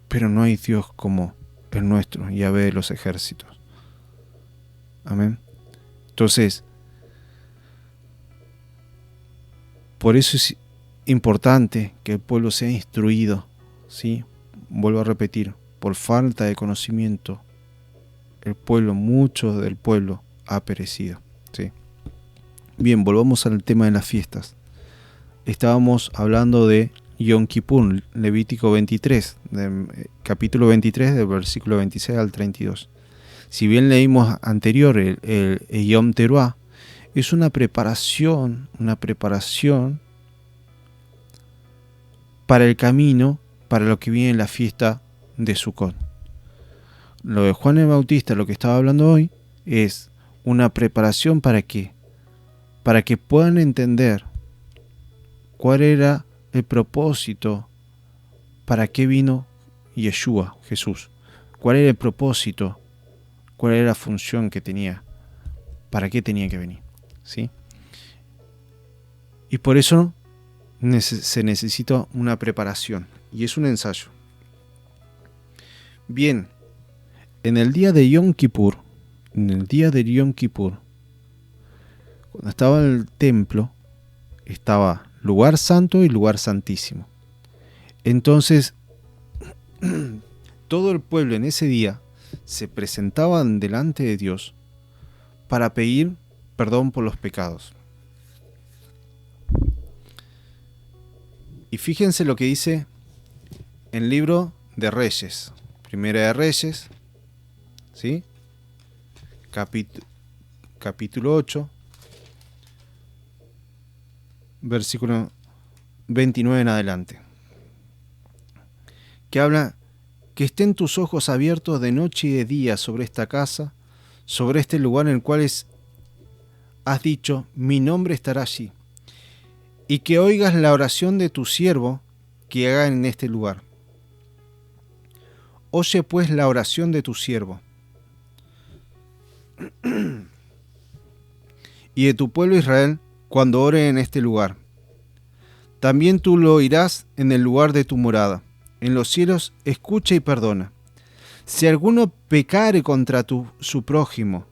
Pero no hay Dios como el nuestro, Yahvé de los ejércitos. Amén. Entonces, por eso es importante que el pueblo sea instruido, ¿sí? Vuelvo a repetir, por falta de conocimiento, mucho del pueblo ha perecido, ¿sí? Bien, volvamos al tema de las fiestas. Estábamos hablando de Yom Kippur, Levítico 23, capítulo 23, del versículo 26 al 32. Si bien leímos anterior el Yom Teruah, es una preparación para el camino, para lo que viene en la fiesta de Sukkot. Lo de Juan el Bautista, lo que estaba hablando hoy, es una preparación ¿para qué? Para que puedan entender cuál era el propósito, para qué vino Yeshua, Jesús, cuál era el propósito, cuál era la función que tenía, para qué tenía que venir, ¿sí? Y por eso se necesita una preparación, y es un ensayo. Bien, en el día de Yom Kippur, cuando estaba en el templo, estaba lugar santo y lugar santísimo. Entonces, todo el pueblo en ese día se presentaban delante de Dios para pedir perdón por los pecados. Y fíjense lo que dice en el libro de Reyes, Primera de Reyes, ¿sí? Capítulo 8, versículo 29 en adelante, que habla: que estén tus ojos abiertos de noche y de día sobre esta casa, sobre este lugar en el cual has dicho, mi nombre estará allí, y que oigas la oración de tu siervo que haga en este lugar. Oye pues la oración de tu siervo y de tu pueblo Israel cuando ore en este lugar. También tú lo oirás en el lugar de tu morada. En los cielos escucha y perdona. Si alguno pecare contra su prójimo,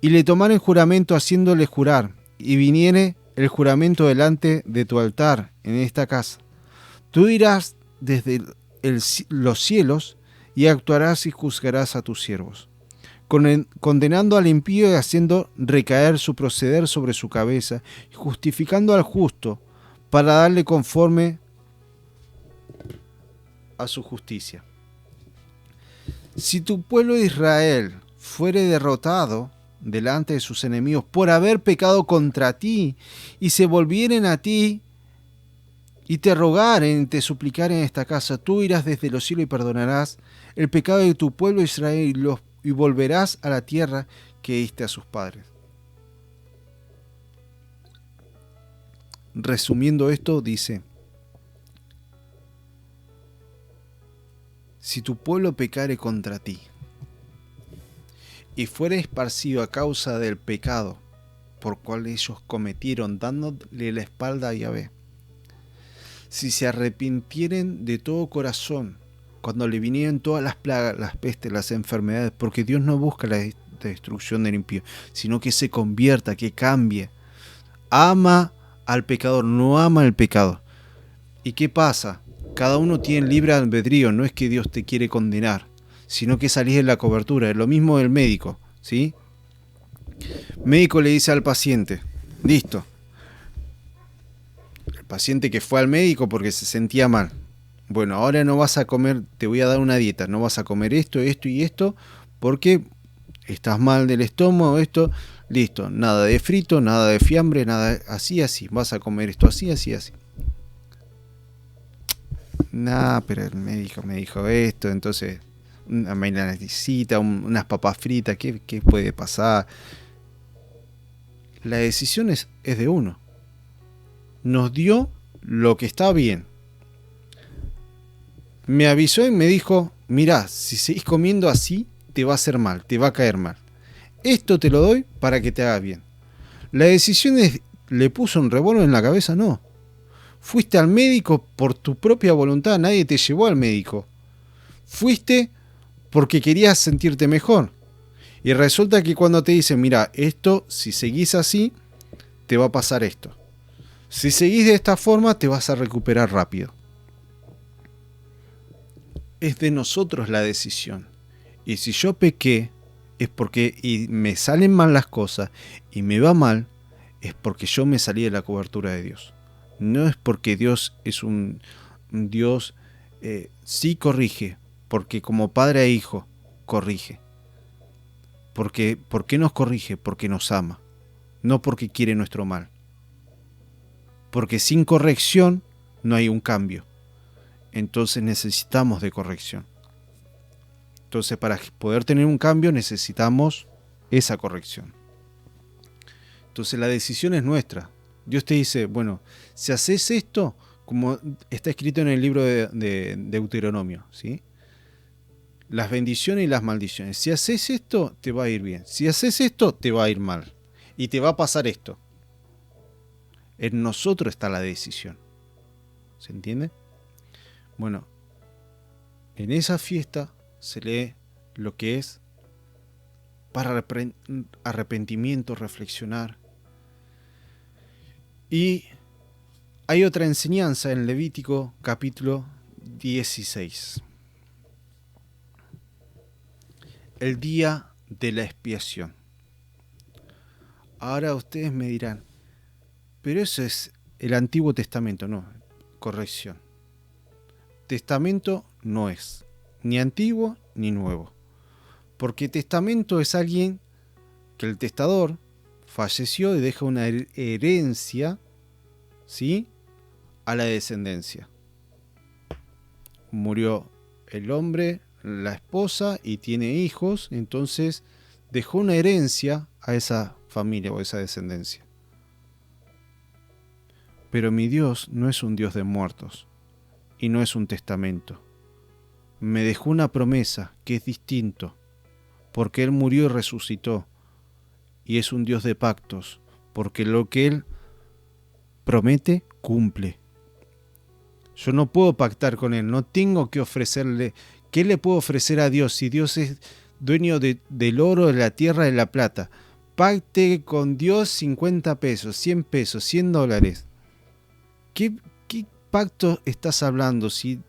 y le tomaren juramento haciéndole jurar, y viniere el juramento delante de tu altar en esta casa, tú irás desde los cielos y actuarás y juzgarás a tus siervos, condenando al impío y haciendo recaer su proceder sobre su cabeza, y justificando al justo, para darle conforme a su justicia. Si tu pueblo Israel fuere derrotado delante de sus enemigos por haber pecado contra ti, y se volvieren a ti, y te rogaren, te suplicaren en esta casa, tú irás desde los cielos y perdonarás el pecado de tu pueblo Israel, y volverás a la tierra que diste a sus padres. Resumiendo esto, dice: si tu pueblo pecare contra ti, y fuere esparcido a causa del pecado por cual ellos cometieron, dándole la espalda a Yahvé, si se arrepintieren de todo corazón, cuando le vinieron todas las plagas, las pestes, las enfermedades, porque Dios no busca la destrucción del impío, sino que se convierta, que cambie. Ama al pecador, no ama el pecado. ¿Y qué pasa? Cada uno tiene libre albedrío, no es que Dios te quiere condenar, sino que salís de la cobertura. Es lo mismo del médico, ¿sí? Médico le dice al paciente, listo. El paciente que fue al médico porque se sentía mal. Bueno, ahora no vas a comer, te voy a dar una dieta, no vas a comer esto, esto y esto, porque estás mal del estómago, esto, listo. Nada de frito, nada de fiambre, nada así, así. Vas a comer esto así, así, así. Nah, pero el médico me dijo esto, entonces una milanesita, unas papas fritas, ¿qué puede pasar? La decisión es de uno. Nos dio lo que está bien. Me avisó y me dijo, mirá, si seguís comiendo así, te va a hacer mal, te va a caer mal. Esto te lo doy para que te haga bien. La decisión es, ¿le puso un revólver en la cabeza? No. Fuiste al médico por tu propia voluntad, nadie te llevó al médico. Fuiste porque querías sentirte mejor. Y resulta que cuando te dicen, mira, esto, si seguís así, te va a pasar esto. Si seguís de esta forma, te vas a recuperar rápido. Es de nosotros la decisión. Y si yo pequé, es porque y me salen mal las cosas y me va mal, es porque yo me salí de la cobertura de Dios. No es porque Dios es un Dios, sí corrige, porque como padre e hijo corrige. ¿Por qué nos corrige? Porque nos ama, no porque quiere nuestro mal. Porque sin corrección no hay un cambio. Entonces necesitamos de corrección. Entonces para poder tener un cambio necesitamos esa corrección. Entonces la decisión es nuestra. Dios te dice, bueno, si haces esto, como está escrito en el libro de Deuteronomio, ¿sí? Las bendiciones y las maldiciones. Si haces esto, te va a ir bien. Si haces esto, te va a ir mal. Y te va a pasar esto. En nosotros está la decisión. ¿Se entiende? Bueno, en esa fiesta se lee lo que es para arrepentimiento, reflexionar. Y hay otra enseñanza en Levítico capítulo 16. El día de la expiación. Ahora ustedes me dirán, pero eso es el Antiguo Testamento. No, corrección. Testamento no es ni antiguo ni nuevo. Porque testamento es alguien que el testador falleció y deja una herencia, ¿sí?, a la descendencia. Murió el hombre, la esposa, y tiene hijos, entonces dejó una herencia a esa familia o esa descendencia. Pero mi Dios no es un Dios de muertos y no es un testamento. Me dejó una promesa que es distinto, porque Él murió y resucitó, y es un Dios de pactos, porque lo que Él promete, cumple. Yo no puedo pactar con Él, no tengo que ofrecerle. ¿Qué le puedo ofrecer a Dios si Dios es dueño del oro, de la tierra, de la plata? Pacte con Dios 50 pesos, 100 pesos, 100 dólares. ¿Qué pacto estás hablando? Si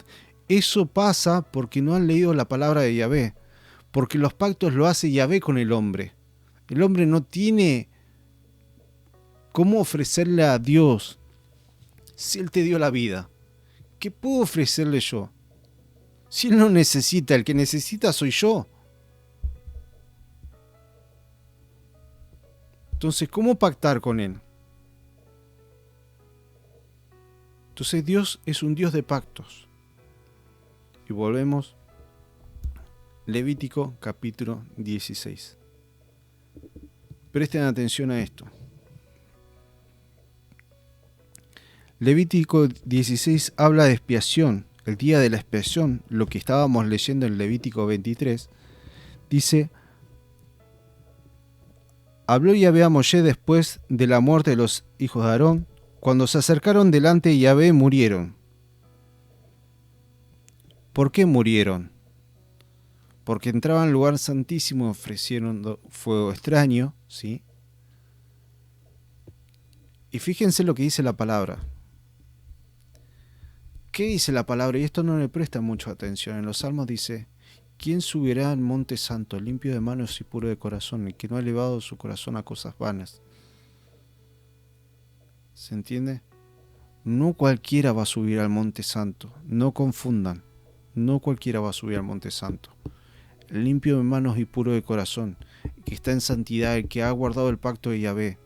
eso pasa porque no han leído la palabra de Yahvé, porque los pactos lo hace Yahvé con el hombre. El hombre no tiene cómo ofrecerle a Dios si Él te dio la vida. ¿Qué puedo ofrecerle yo? Si Él no necesita, el que necesita soy yo. Entonces, ¿cómo pactar con Él? Entonces Dios es un Dios de pactos. Y volvemos. Levítico capítulo 16. Presten atención a esto. Levítico 16 habla de expiación, el día de la expiación, lo que estábamos leyendo en Levítico 23. Dice: habló Yahvé a Moshe después de la muerte de los hijos de Aarón, cuando se acercaron delante de Yahvé murieron. ¿Por qué murieron? Porque entraban al lugar santísimo y ofrecieron fuego extraño, ¿sí? Y fíjense lo que dice la palabra. ¿Qué dice la palabra? Y esto no le presta mucha atención. En los Salmos dice: ¿quién subirá al monte santo, limpio de manos y puro de corazón, el que no ha elevado su corazón a cosas vanas? ¿Se entiende? No cualquiera va a subir al monte santo. No confundan. No cualquiera va a subir al monte santo. El limpio de manos y puro de corazón, el que está en santidad, el que ha guardado el pacto de Yahvé.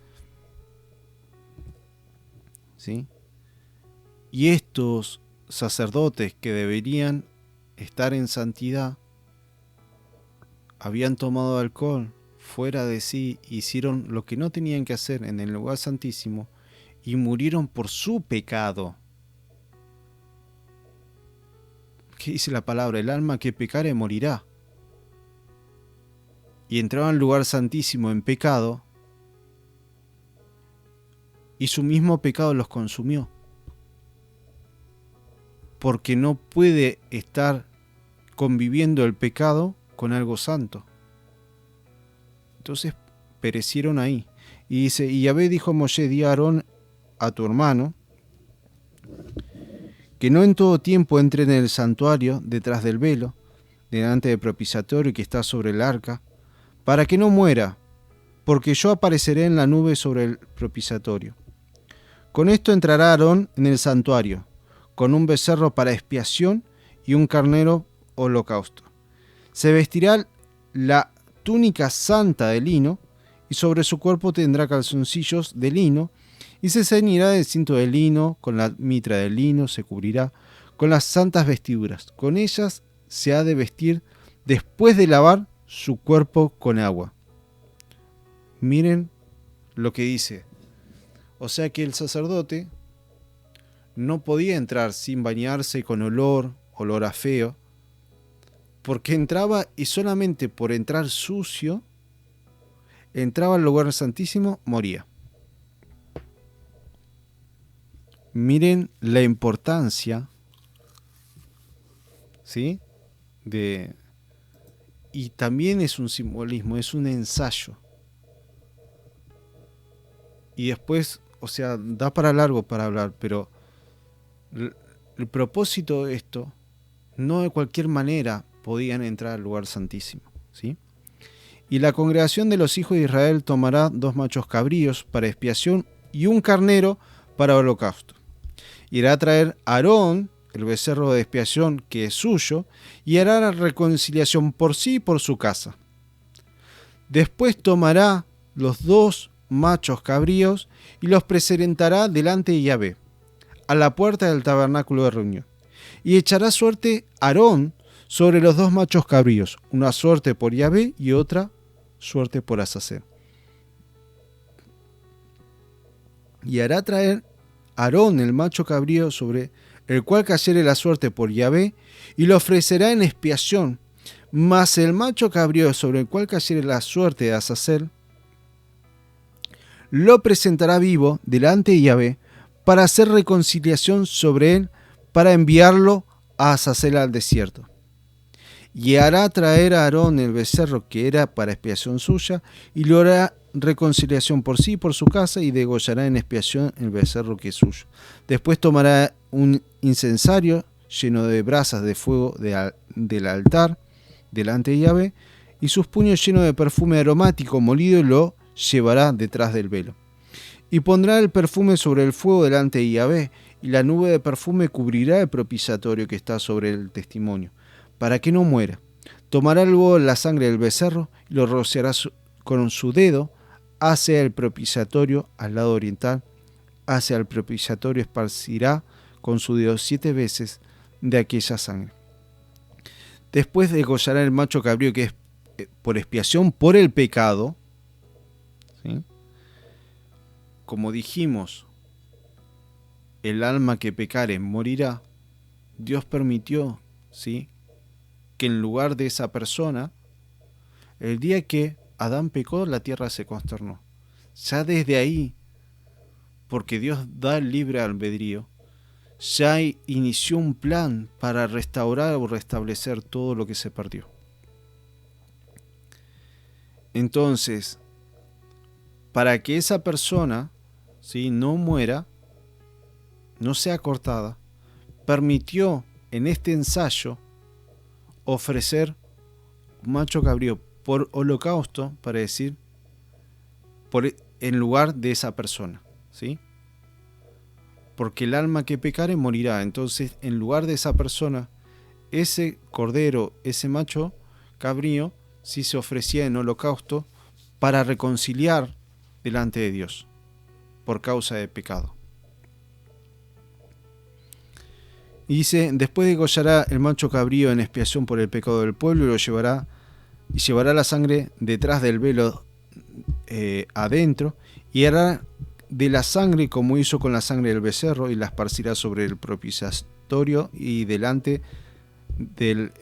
¿Sí? Y estos sacerdotes que deberían estar en santidad habían tomado alcohol fuera de sí, hicieron lo que no tenían que hacer en el lugar santísimo y murieron por su pecado. ¿Qué dice la palabra? El alma que pecare morirá. Y entraban al lugar santísimo en pecado y su mismo pecado los consumió. Porque no puede estar conviviendo el pecado con algo santo. Entonces perecieron ahí. Y dice: y Yahvé dijo a Moshe: di a Aarón, a tu hermano, que no en todo tiempo entre en el santuario detrás del velo, delante del propiciatorio que está sobre el arca, para que no muera, porque yo apareceré en la nube sobre el propiciatorio. Con esto entrará Aarón en el santuario, con un becerro para expiación y un carnero holocausto. Se vestirá la túnica santa de lino, y sobre su cuerpo tendrá calzoncillos de lino, y se ceñirá del cinto de lino, con la mitra de lino se cubrirá, con las santas vestiduras. Con ellas se ha de vestir después de lavar su cuerpo con agua. Miren lo que dice. O sea que el sacerdote no podía entrar sin bañarse con olor a feo, porque entraba y solamente por entrar sucio, entraba al lugar santísimo, moría. Miren la importancia, ¿sí? Y también es un simbolismo, es un ensayo. Y después, o sea, da para largo para hablar, pero el propósito de esto, no de cualquier manera podían entrar al lugar santísimo, ¿sí? Y la congregación de los hijos de Israel tomará 2 machos cabríos para expiación y un carnero para holocausto. Irá a traer a Aarón el becerro de expiación que es suyo, y hará la reconciliación por sí y por su casa. Después tomará los 2 machos cabríos y los presentará delante de Yahvé. a la puerta del tabernáculo de reunión. Y echará suerte Aarón sobre los 2 machos cabríos, una suerte por Yahvé y otra suerte por Azazel. Y hará traer Aarón el macho cabrío sobre el cual cayere la suerte por Yahvé, y lo ofrecerá en expiación. Mas el macho cabrío sobre el cual cayere la suerte de Azazel, lo presentará vivo delante de Yahvé, para hacer reconciliación sobre él, para enviarlo a Azazel al desierto. Y hará traer a Aarón el becerro que era para expiación suya, y lo hará reconciliación por sí y por su casa, y degollará en expiación el becerro que es suyo. Después tomará un incensario lleno de brasas de fuego del altar delante de Yahvé, y sus puños llenos de perfume aromático molido, y lo llevará detrás del velo. Y pondrá el perfume sobre el fuego delante de Yahvé, y la nube de perfume cubrirá el propiciatorio que está sobre el testimonio, para que no muera. Tomará luego la sangre del becerro y lo rociará con su dedo hacia el propiciatorio al lado oriental. Hacia el propiciatorio esparcirá con su dedo 7 veces de aquella sangre. Después degollará el macho cabrío que es por expiación por el pecado. ¿Sí? Como dijimos, el alma que pecare morirá. Dios permitió, ¿sí?, que en lugar de esa persona, el día que Adán pecó, la tierra se consternó. Ya desde ahí, porque Dios da el libre albedrío, ya inició un plan para restaurar o restablecer todo lo que se perdió. Entonces, para que esa persona, ¿sí?, no muera, no sea cortada, permitió en este ensayo ofrecer un macho cabrío por holocausto, para decir, en lugar de esa persona, ¿sí? Porque el alma que pecare morirá. Entonces, en lugar de esa persona, ese cordero, ese macho cabrío, sí se ofrecía en holocausto para reconciliar delante de Dios por causa de pecado. Y dice, después degollará el macho cabrío en expiación por el pecado del pueblo, y lo llevará la sangre detrás del velo adentro, y hará de la sangre como hizo con la sangre del becerro, y la esparcirá sobre el propiciatorio y delante del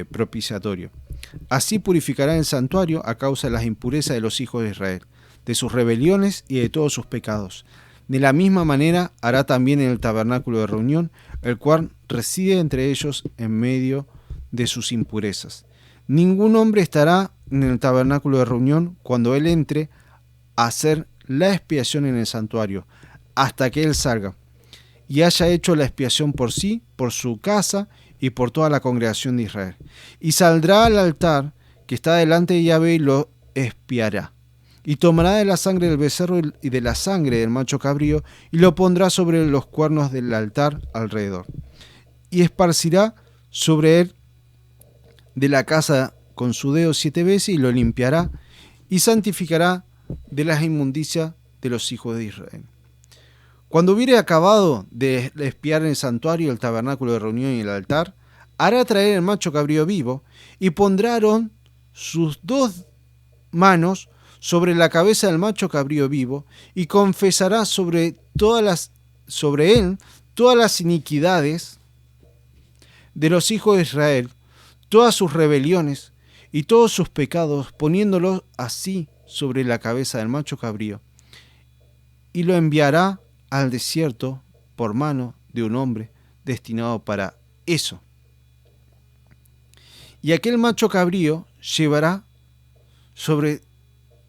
propiciatorio. Así purificará el santuario a causa de las impurezas de los hijos de Israel, de sus rebeliones y de todos sus pecados. De la misma manera hará también en el tabernáculo de reunión, el cual reside entre ellos en medio de sus impurezas. Ningún hombre estará en el tabernáculo de reunión cuando él entre a hacer la expiación en el santuario, hasta que él salga y haya hecho la expiación por sí, por su casa y por toda la congregación de Israel. Y saldrá al altar que está delante de Yahvé y lo expiará. Y tomará de la sangre del becerro y de la sangre del macho cabrío, y lo pondrá sobre los cuernos del altar alrededor. Y esparcirá sobre él de la casa con su dedo 7 veces, y lo limpiará, y santificará de las inmundicias de los hijos de Israel. Cuando hubiere acabado de expiar en el santuario, el tabernáculo de reunión y el altar, hará traer el macho cabrío vivo, y pondrá Aarón sus 2 manos sobre la cabeza del macho cabrío vivo, y confesará sobre él todas las iniquidades de los hijos de Israel, todas sus rebeliones y todos sus pecados, poniéndolos así sobre la cabeza del macho cabrío, y lo enviará al desierto por mano de un hombre destinado para eso. Y aquel macho cabrío llevará sobre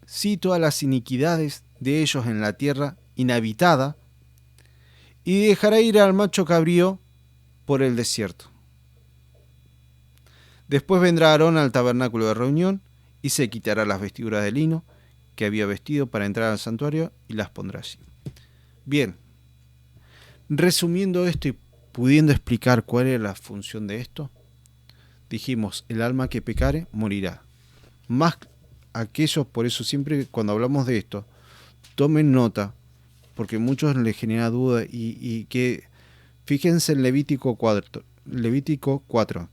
sí todas las iniquidades de ellos en la tierra inhabitada, y dejará ir al macho cabrío por el desierto. Después vendrá Aarón al tabernáculo de reunión, y se quitará las vestiduras de lino que había vestido para entrar al santuario, y las pondrá allí. Bien, resumiendo esto y pudiendo explicar cuál es la función de esto, dijimos, el alma que pecare morirá. Más aquellos, por eso siempre cuando hablamos de esto, tomen nota porque muchos les genera duda, y que fíjense en Levítico 4,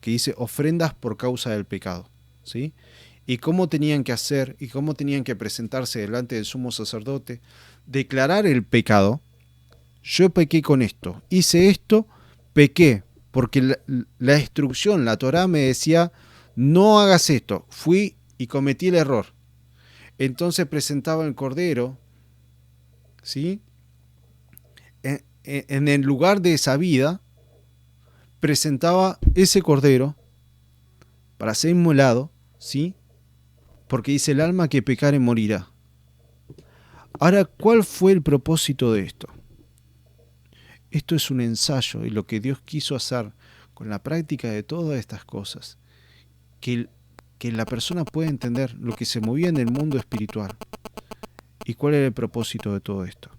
que dice ofrendas por causa del pecado, ¿sí? Y cómo tenían que hacer y cómo tenían que presentarse delante del sumo sacerdote, declarar el pecado. Yo pequé con esto, hice esto, pequé, porque la instrucción, la Torá me decía, no hagas esto, fui y cometí el error. Entonces presentaba el cordero, ¿sí? En el lugar de esa vida, presentaba ese cordero para ser inmolado, ¿sí? Porque dice el alma que pecare morirá. Ahora, ¿cuál fue el propósito de esto? Esto es un ensayo, y lo que Dios quiso hacer con la práctica de todas estas cosas, que la persona pueda entender lo que se movía en el mundo espiritual y cuál era el propósito de todo esto.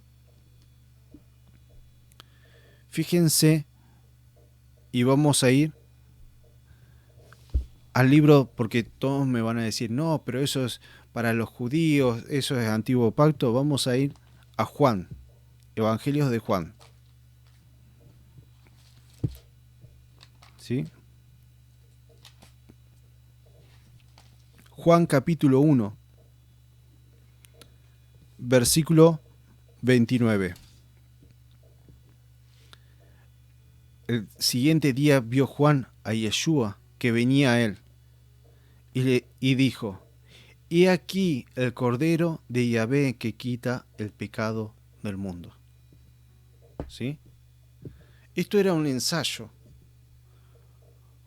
Fíjense, y vamos a ir al libro, porque todos me van a decir, no, pero eso es para los judíos, eso es Antiguo Pacto. Vamos a ir a Juan, Evangelios de Juan. ¿Sí? Juan capítulo 1, versículo 29. El siguiente día vio Juan a Yeshua que venía a él y dijo, he aquí el Cordero de Yahvé que quita el pecado del mundo. ¿Sí? Esto era un ensayo.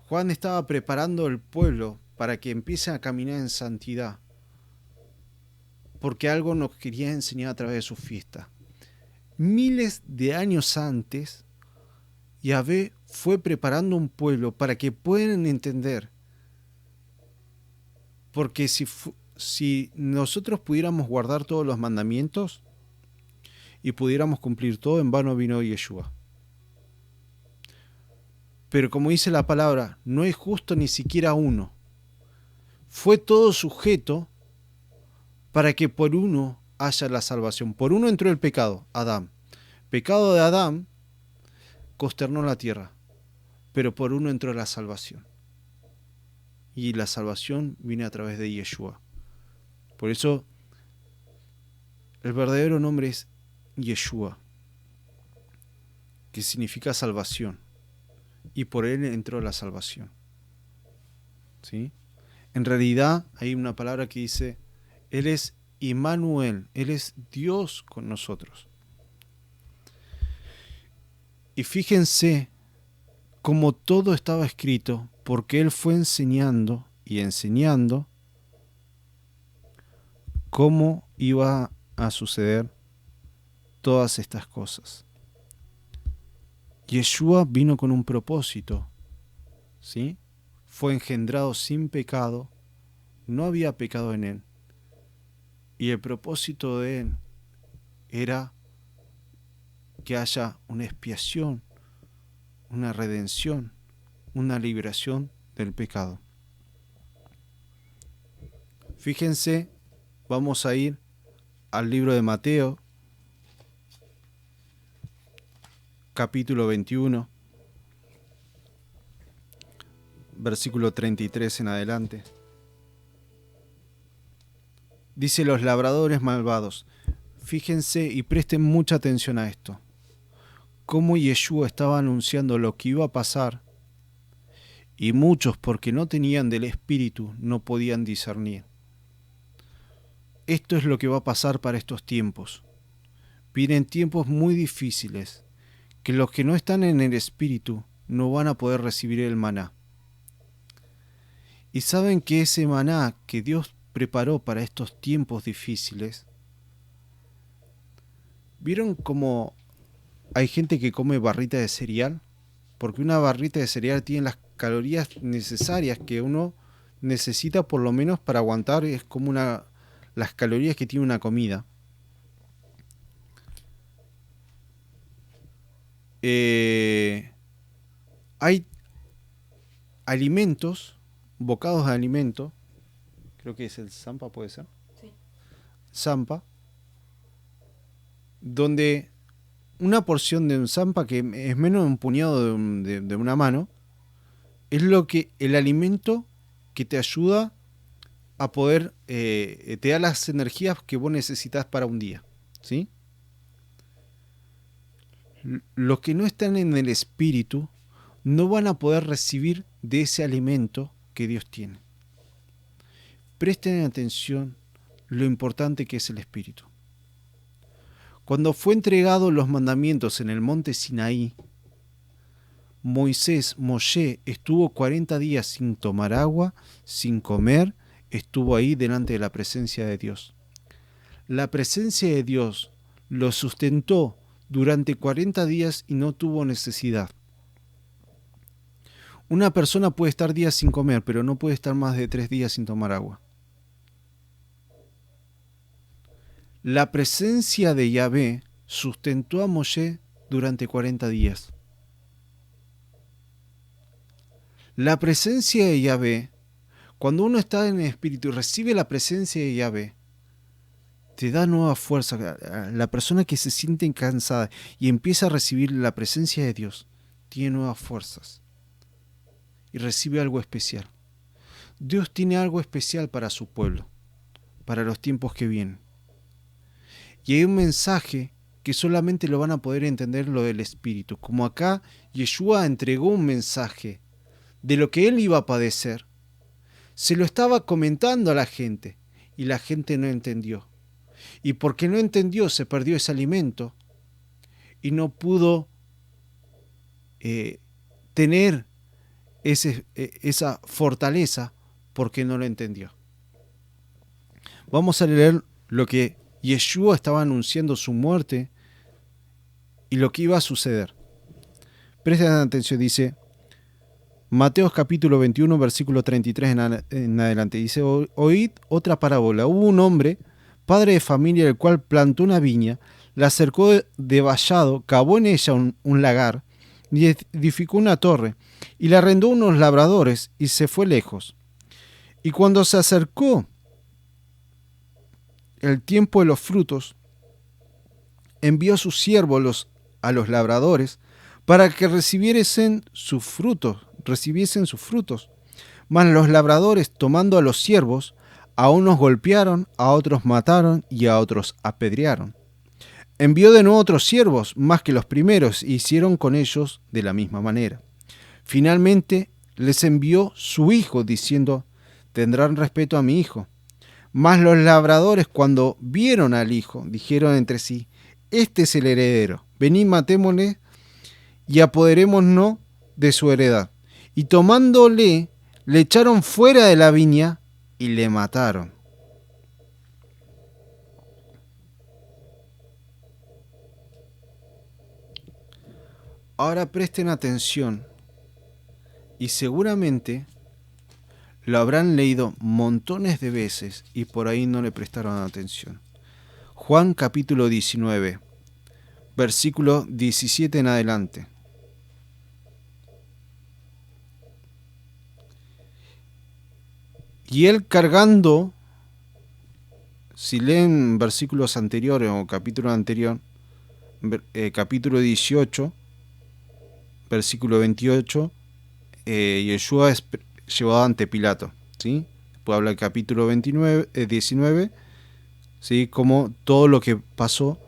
Juan estaba preparando el pueblo para que empiece a caminar en santidad, porque algo nos quería enseñar a través de su fiesta. Miles de años antes, Yahvé fue preparando un pueblo para que puedan entender. Porque si nosotros pudiéramos guardar todos los mandamientos y pudiéramos cumplir todo, en vano vino Yeshua. Pero como dice la palabra, no es justo ni siquiera uno. Fue todo sujeto para que por uno haya la salvación. Por uno entró el pecado, Adán. Pecado de Adán consternó la tierra, pero por uno entró la salvación. Y la salvación viene a través de Yeshua. Por eso el verdadero nombre es Yeshua, que significa salvación. Y por él entró la salvación. ¿Sí? En realidad hay una palabra que dice, Él es Immanuel, Él es Dios con nosotros. Y fíjense cómo todo estaba escrito, porque Él fue enseñando y enseñando cómo iba a suceder todas estas cosas. Yeshua vino con un propósito, ¿sí? Fue engendrado sin pecado, no había pecado en Él. Y el propósito de Él era que haya una expiación, una redención, una liberación del pecado. Fíjense, vamos a ir al libro de Mateo, capítulo 21, versículo 33 en adelante. Dice los labradores malvados. Fíjense y presten mucha atención a esto. Cómo Yeshua estaba anunciando lo que iba a pasar, y muchos, porque no tenían del Espíritu, no podían discernir. Esto es lo que va a pasar para estos tiempos. Vienen tiempos muy difíciles, que los que no están en el Espíritu no van a poder recibir el maná. Y saben que ese maná que Dios preparó para estos tiempos difíciles, ¿vieron cómo hay gente que come barrita de cereal? Porque una barrita de cereal tiene las calorías necesarias que uno necesita por lo menos para aguantar, es como las calorías que tiene una comida. Hay alimentos, bocados de alimento, creo que es el Zampa, puede ser. Sí. Zampa, donde una porción de un zampa, que es menos de un puñado de una mano, es el alimento que te ayuda a poder, te da las energías que vos necesitas para un día, ¿sí? Los que no están en el espíritu no van a poder recibir de ese alimento que Dios tiene. Presten atención lo importante que es el espíritu. Cuando fue entregado los mandamientos en el monte Sinaí, Moshe estuvo 40 días sin tomar agua, sin comer, estuvo ahí delante de la presencia de Dios. La presencia de Dios lo sustentó durante 40 días y no tuvo necesidad. Una persona puede estar días sin comer, pero no puede estar más de 3 días sin tomar agua. La presencia de Yahvé sustentó a Moshe durante 40 días. La presencia de Yahvé, cuando uno está en el espíritu y recibe la presencia de Yahvé, te da nueva fuerza. La persona que se siente cansada y empieza a recibir la presencia de Dios, tiene nuevas fuerzas y recibe algo especial. Dios tiene algo especial para su pueblo, para los tiempos que vienen. Y hay un mensaje que solamente lo van a poder entender lo del Espíritu. Como acá Yeshua entregó un mensaje de lo que él iba a padecer, se lo estaba comentando a la gente y la gente no entendió. Y porque no entendió, se perdió ese alimento y no pudo tener esa fortaleza porque no lo entendió. Vamos a leer lo que Yeshua estaba anunciando, su muerte y lo que iba a suceder. Presten atención, dice Mateos capítulo 21, versículo 33 en adelante. Dice, oíd otra parábola. Hubo un hombre, padre de familia, el cual plantó una viña, la cercó de vallado, cavó en ella un lagar, y edificó una torre, y la arrendó a unos labradores, y se fue lejos. Y cuando se acercó el tiempo de los frutos, envió a sus siervos a los labradores para que recibiesen sus frutos. Mas los labradores, tomando a los siervos, a unos golpearon, a otros mataron y a otros apedrearon. Envió de nuevo otros siervos, más que los primeros, e hicieron con ellos de la misma manera. Finalmente les envió su hijo, diciendo, tendrán respeto a mi hijo. Mas los labradores, cuando vieron al hijo, dijeron entre sí, este es el heredero, venid, matémosle y apoderémonos de su heredad. Y tomándole, le echaron fuera de la viña y le mataron. Ahora presten atención y seguramente lo habrán leído montones de veces y por ahí no le prestaron atención. Juan capítulo 19, versículo 17 en adelante. Y él cargando, si leen versículos anteriores o capítulo anterior, capítulo 18, versículo 28, Yeshua es llevado ante Pilato, ¿sí? Después habla el capítulo 19, ¿sí? Como todo lo que pasó.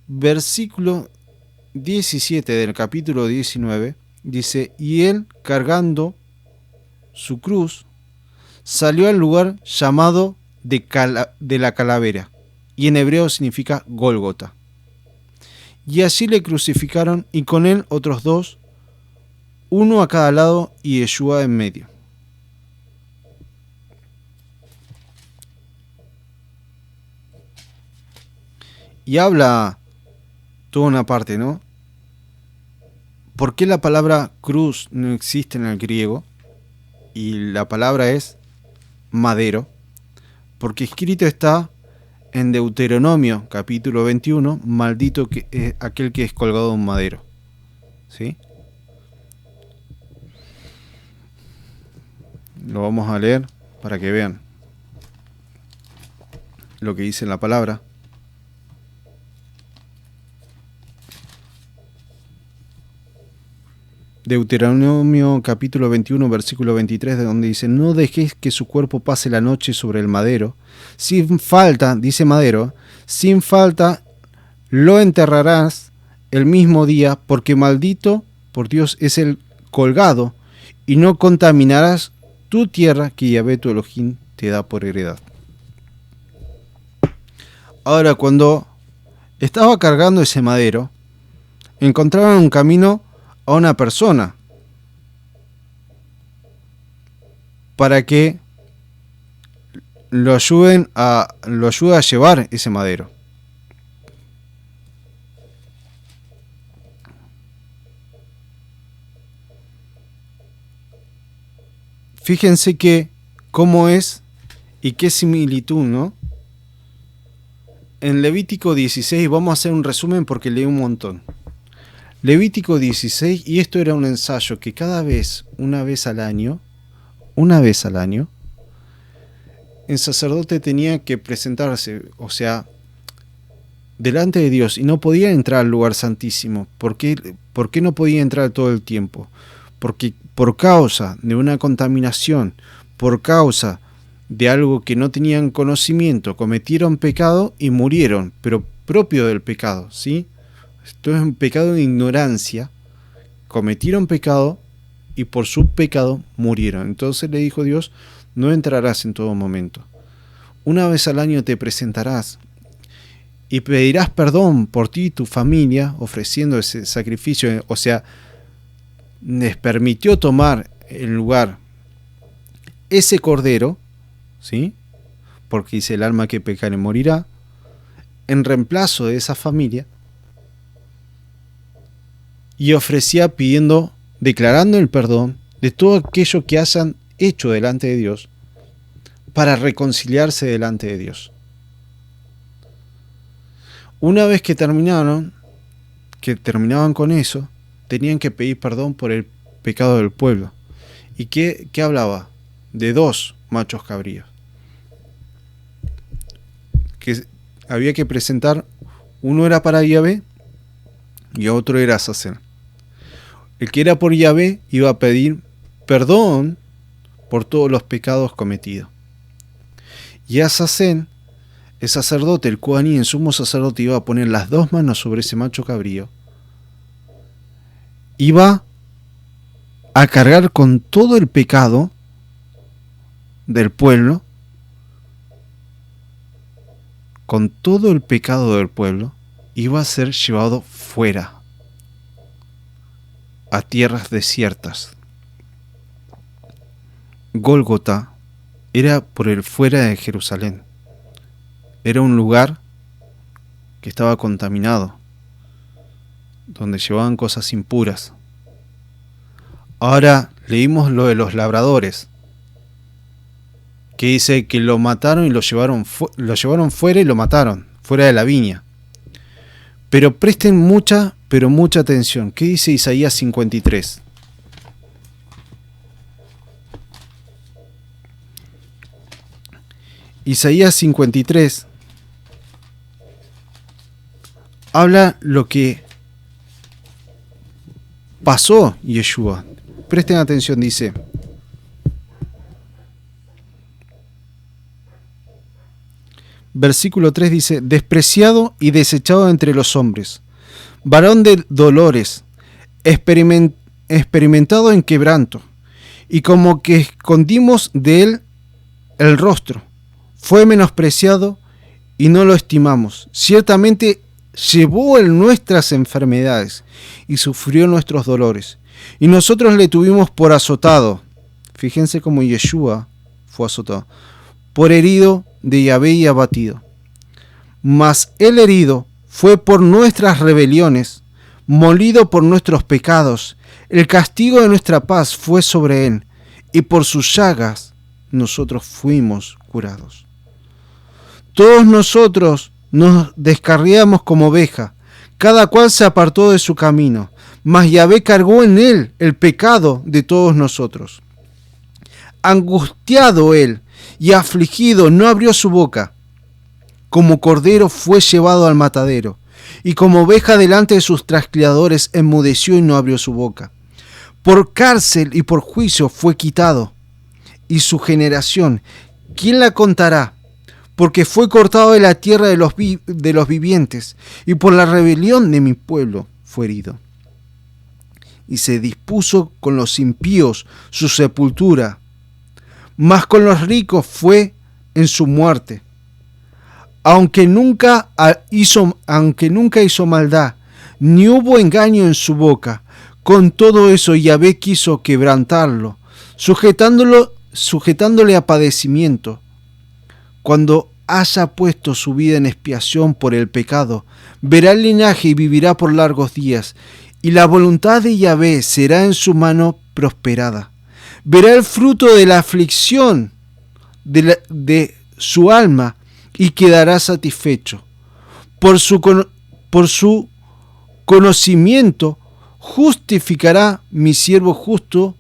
Versículo 17 del capítulo 19 dice, y él cargando su cruz salió al lugar llamado de la calavera, y en hebreo significa Gólgota. Y allí le crucificaron, y con él otros dos, uno a cada lado y Yeshua en medio. Y habla toda una parte, ¿no? ¿Por qué la palabra cruz no existe en el griego? Y la palabra es madero. Porque escrito está en Deuteronomio capítulo 21, maldito que aquel que es colgado de un madero. ¿Sí? Lo vamos a leer para que vean lo que dice en la palabra. Deuteronomio capítulo 21, versículo 23, de donde dice: no dejéis que su cuerpo pase la noche sobre el madero. Sin falta, dice Madero, sin falta lo enterrarás el mismo día, porque maldito por Dios es el colgado, y no contaminarás tu tierra que Yahvé tu Elohim te da por heredad. Ahora, cuando estaba cargando ese madero, encontraron un camino a una persona para que lo ayude a llevar ese madero. Fíjense que cómo es y qué similitud, ¿no? En Levítico 16, vamos a hacer un resumen porque leí un montón. Levítico 16, y esto era un ensayo que cada vez, una vez al año, el sacerdote tenía que presentarse, o sea, delante de Dios, y no podía entrar al lugar santísimo. ¿Por qué no podía entrar todo el tiempo? Porque por causa de una contaminación, por causa de algo que no tenían conocimiento, cometieron pecado y murieron, pero propio del pecado, ¿sí? Esto es un pecado de ignorancia. Cometieron pecado y por su pecado murieron. Entonces le dijo Dios: no entrarás en todo momento. Una vez al año te presentarás y pedirás perdón por ti y tu familia, ofreciendo ese sacrificio. O sea, les permitió tomar en lugar ese cordero, ¿sí? Porque dice: el alma que pecare morirá, en reemplazo de esa familia, y ofrecía declarando el perdón de todo aquello que hayan hecho delante de Dios, para reconciliarse delante de Dios. Una vez que terminaban con eso, tenían que pedir perdón por el pecado del pueblo. ¿Y qué hablaba? De 2 machos cabríos que había que presentar. Uno era para Yahvé y otro era Azazel. El que era por Yahvé iba a pedir perdón por todos los pecados cometidos. Y Azazel, el sacerdote, el Kohaní, el sumo sacerdote, iba a poner las 2 manos sobre ese macho cabrío. Iba a cargar con todo el pecado del pueblo, iba a ser llevado fuera, a tierras desiertas. Gólgota era por el fuera de Jerusalén. Era un lugar que estaba contaminado, donde llevaban cosas impuras. Ahora leímos lo de los labradores, que dice que lo mataron y lo llevaron fuera y lo mataron, fuera de la viña. Pero presten mucha atención. ¿Qué dice Isaías 53? Isaías 53 habla lo que pasó Yeshua. Presten atención, dice: versículo 3 dice: despreciado y desechado entre los hombres, varón de dolores, experimentado en quebranto, y como que escondimos de él el rostro. Fue menospreciado y no lo estimamos. Ciertamente llevó él nuestras enfermedades y sufrió nuestros dolores, y nosotros le tuvimos por azotado. Fíjense cómo Yeshua fue azotado, por herido de Yahvé y abatido. Mas el herido fue por nuestras rebeliones, molido por nuestros pecados. El castigo de nuestra paz fue sobre él, y por sus llagas nosotros fuimos curados. Todos nosotros nos descarriamos como oveja, cada cual se apartó de su camino, mas Yahvé cargó en él el pecado de todos nosotros. Angustiado él y afligido, no abrió su boca. Como cordero fue llevado al matadero, y como oveja delante de sus trasquiladores enmudeció y no abrió su boca. Por cárcel y por juicio fue quitado. Y su generación, ¿quién la contará? Porque fue cortado de la tierra de los vivientes, y por la rebelión de mi pueblo fue herido. Y se dispuso con los impíos su sepultura, mas con los ricos fue en su muerte. Aunque nunca hizo maldad, ni hubo engaño en su boca, con todo eso Yahvé quiso quebrantarlo, sujetándole a padecimiento. Cuando haya puesto su vida en expiación por el pecado, verá el linaje y vivirá por largos días, y la voluntad de Yahvé será en su mano prosperada. Verá el fruto de la aflicción de su alma y quedará satisfecho. Por su conocimiento justificará mi siervo justo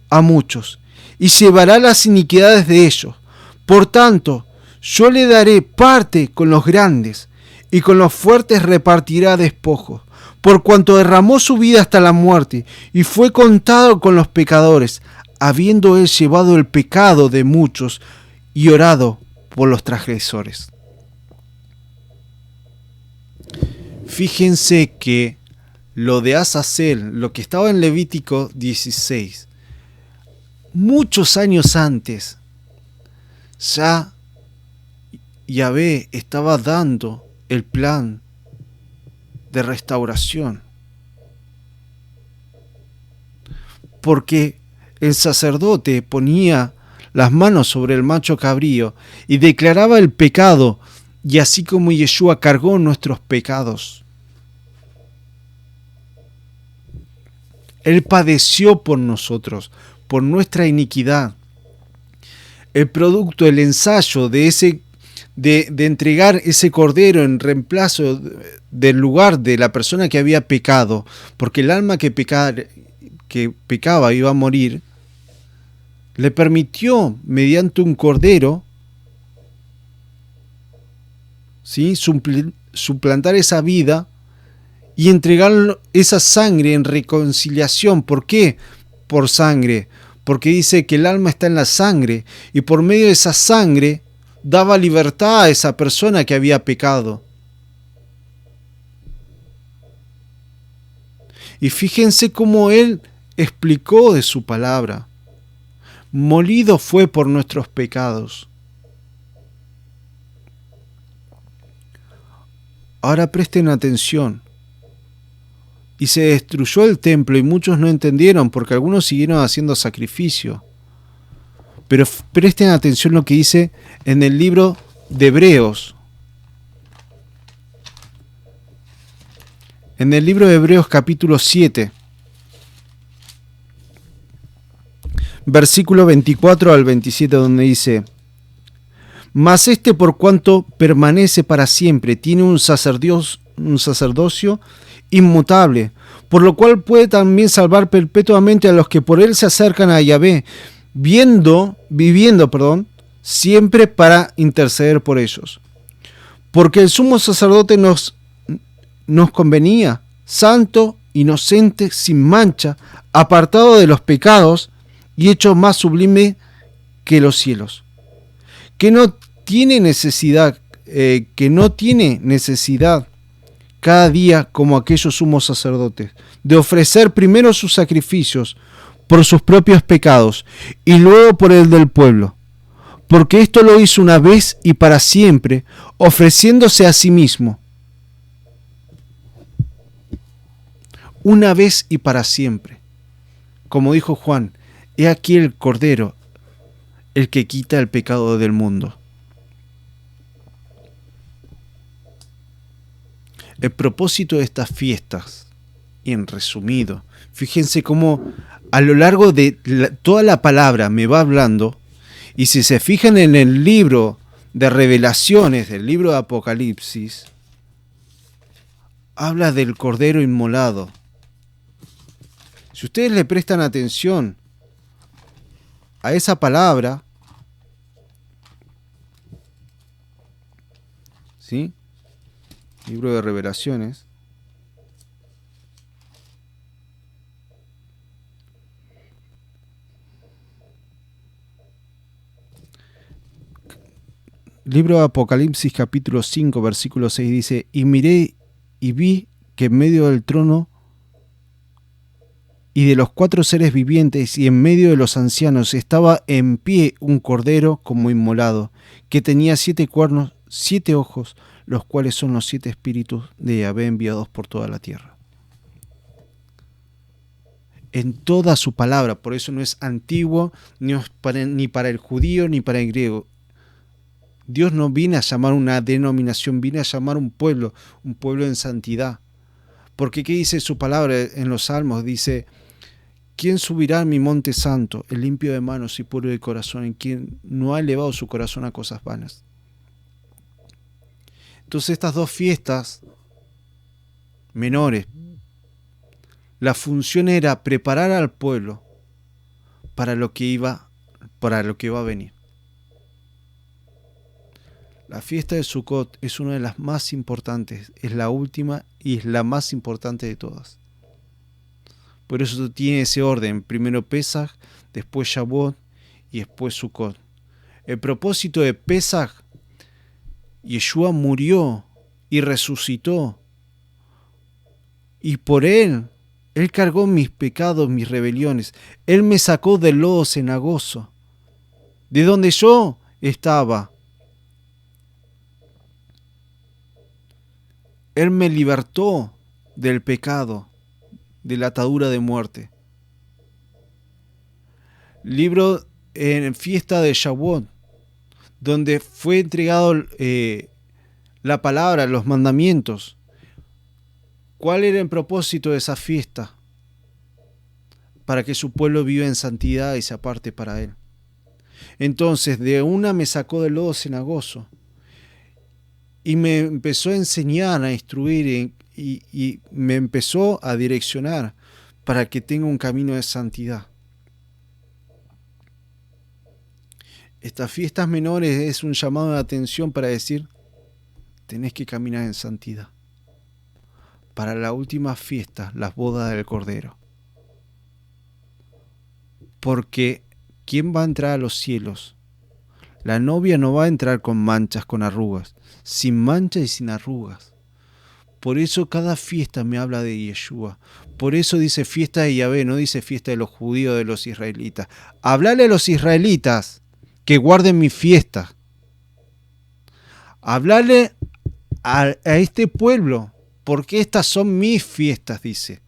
a muchos y llevará las iniquidades de ellos. Por tanto, yo le daré parte con los grandes y con los fuertes repartirá despojos, por cuanto derramó su vida hasta la muerte y fue contado con los pecadores, habiendo él llevado el pecado de muchos y orado por los transgresores. Fíjense que lo de Azazel, lo que estaba en Levítico 16, muchos años antes, ya Yahvé estaba dando el plan de restauración. Porque el sacerdote ponía las manos sobre el macho cabrío y declaraba el pecado, y así como Yeshua cargó nuestros pecados, Él padeció por nosotros, por nuestra iniquidad. El producto, el ensayo de entregar ese cordero en reemplazo del lugar de la persona que había pecado, porque el alma que pecaba iba a morir, le permitió, mediante un cordero, ¿sí?, suplantar esa vida y entregar esa sangre en reconciliación. ¿Por qué? Por sangre. Porque dice que el alma está en la sangre, y por medio de esa sangre daba libertad a esa persona que había pecado. Y fíjense cómo Él explicó de su palabra. Molido fue por nuestros pecados. Ahora presten atención. Y se destruyó el templo y muchos no entendieron, porque algunos siguieron haciendo sacrificio. Pero presten atención lo que dice en el libro de Hebreos. En el libro de Hebreos capítulo 7, versículo 24 al 27, donde dice: Mas por cuanto permanece para siempre, tiene un sacerdocio inmutable, por lo cual puede también salvar perpetuamente a los que por él se acercan a Yahvé, viviendo, siempre para interceder por ellos. Porque el sumo sacerdote nos convenía, santo, inocente, sin mancha, apartado de los pecados y hecho más sublime que los cielos, que no tiene necesidad cada día, como aquellos sumos sacerdotes, de ofrecer primero sus sacrificios por sus propios pecados y luego por el del pueblo, porque esto lo hizo una vez y para siempre, ofreciéndose a sí mismo. Una vez y para siempre. Como dijo Juan: he aquí el Cordero, el que quita el pecado del mundo. El propósito de estas fiestas, y en resumido, fíjense cómo a lo largo de toda la palabra me va hablando, y si se fijan en el libro de Revelaciones, del libro de Apocalipsis, habla del Cordero inmolado. Si ustedes le prestan atención a esa palabra, ¿sí?, libro de Revelaciones, libro de Apocalipsis capítulo 5 versículo 6 dice: y miré y vi que en medio del trono y de los 4 seres vivientes y en medio de los ancianos estaba en pie un cordero como inmolado, que tenía 7 cuernos, 7 ojos, los cuales son los 7 espíritus de Yahvé enviados por toda la tierra. En toda su palabra, por eso no es antiguo ni para el judío ni para el griego. Dios no viene a llamar una denominación, viene a llamar un pueblo en santidad. Porque ¿qué dice su palabra en los Salmos? Dice: ¿quién subirá a mi monte santo, el limpio de manos y puro de corazón, en quien no ha elevado su corazón a cosas vanas? Entonces estas dos fiestas menores, la función era preparar al pueblo para lo que iba a venir. La fiesta de Sukkot es una de las más importantes, es la última y es la más importante de todas. Por eso tiene ese orden: primero Pesaj, después Shavuot y después Sukkot. El propósito de Pesaj: Yeshua murió y resucitó, y por él cargó mis pecados, mis rebeliones. Él me sacó del lodo cenagoso, de donde yo estaba. Él me libertó del pecado, de la atadura de muerte. Libro en fiesta de Shavuot, donde fue entregado la palabra, los mandamientos. ¿Cuál era el propósito de esa fiesta? Para que su pueblo viva en santidad y se aparte para él. Entonces, de una me sacó del lodo cenagoso y me empezó a enseñar, a instruir y me empezó a direccionar para que tenga un camino de santidad. Estas fiestas menores es un llamado de atención para decir: tenés que caminar en santidad. Para la última fiesta, las bodas del Cordero. Porque ¿quién va a entrar a los cielos? La novia no va a entrar con manchas, con arrugas, sin mancha y sin arrugas. Por eso cada fiesta me habla de Yeshua. Por eso dice fiesta de Yahvé, no dice fiesta de los judíos, de los israelitas. Hablale a los israelitas que guarden mi fiesta. Hablale a este pueblo, porque estas son mis fiestas, dice.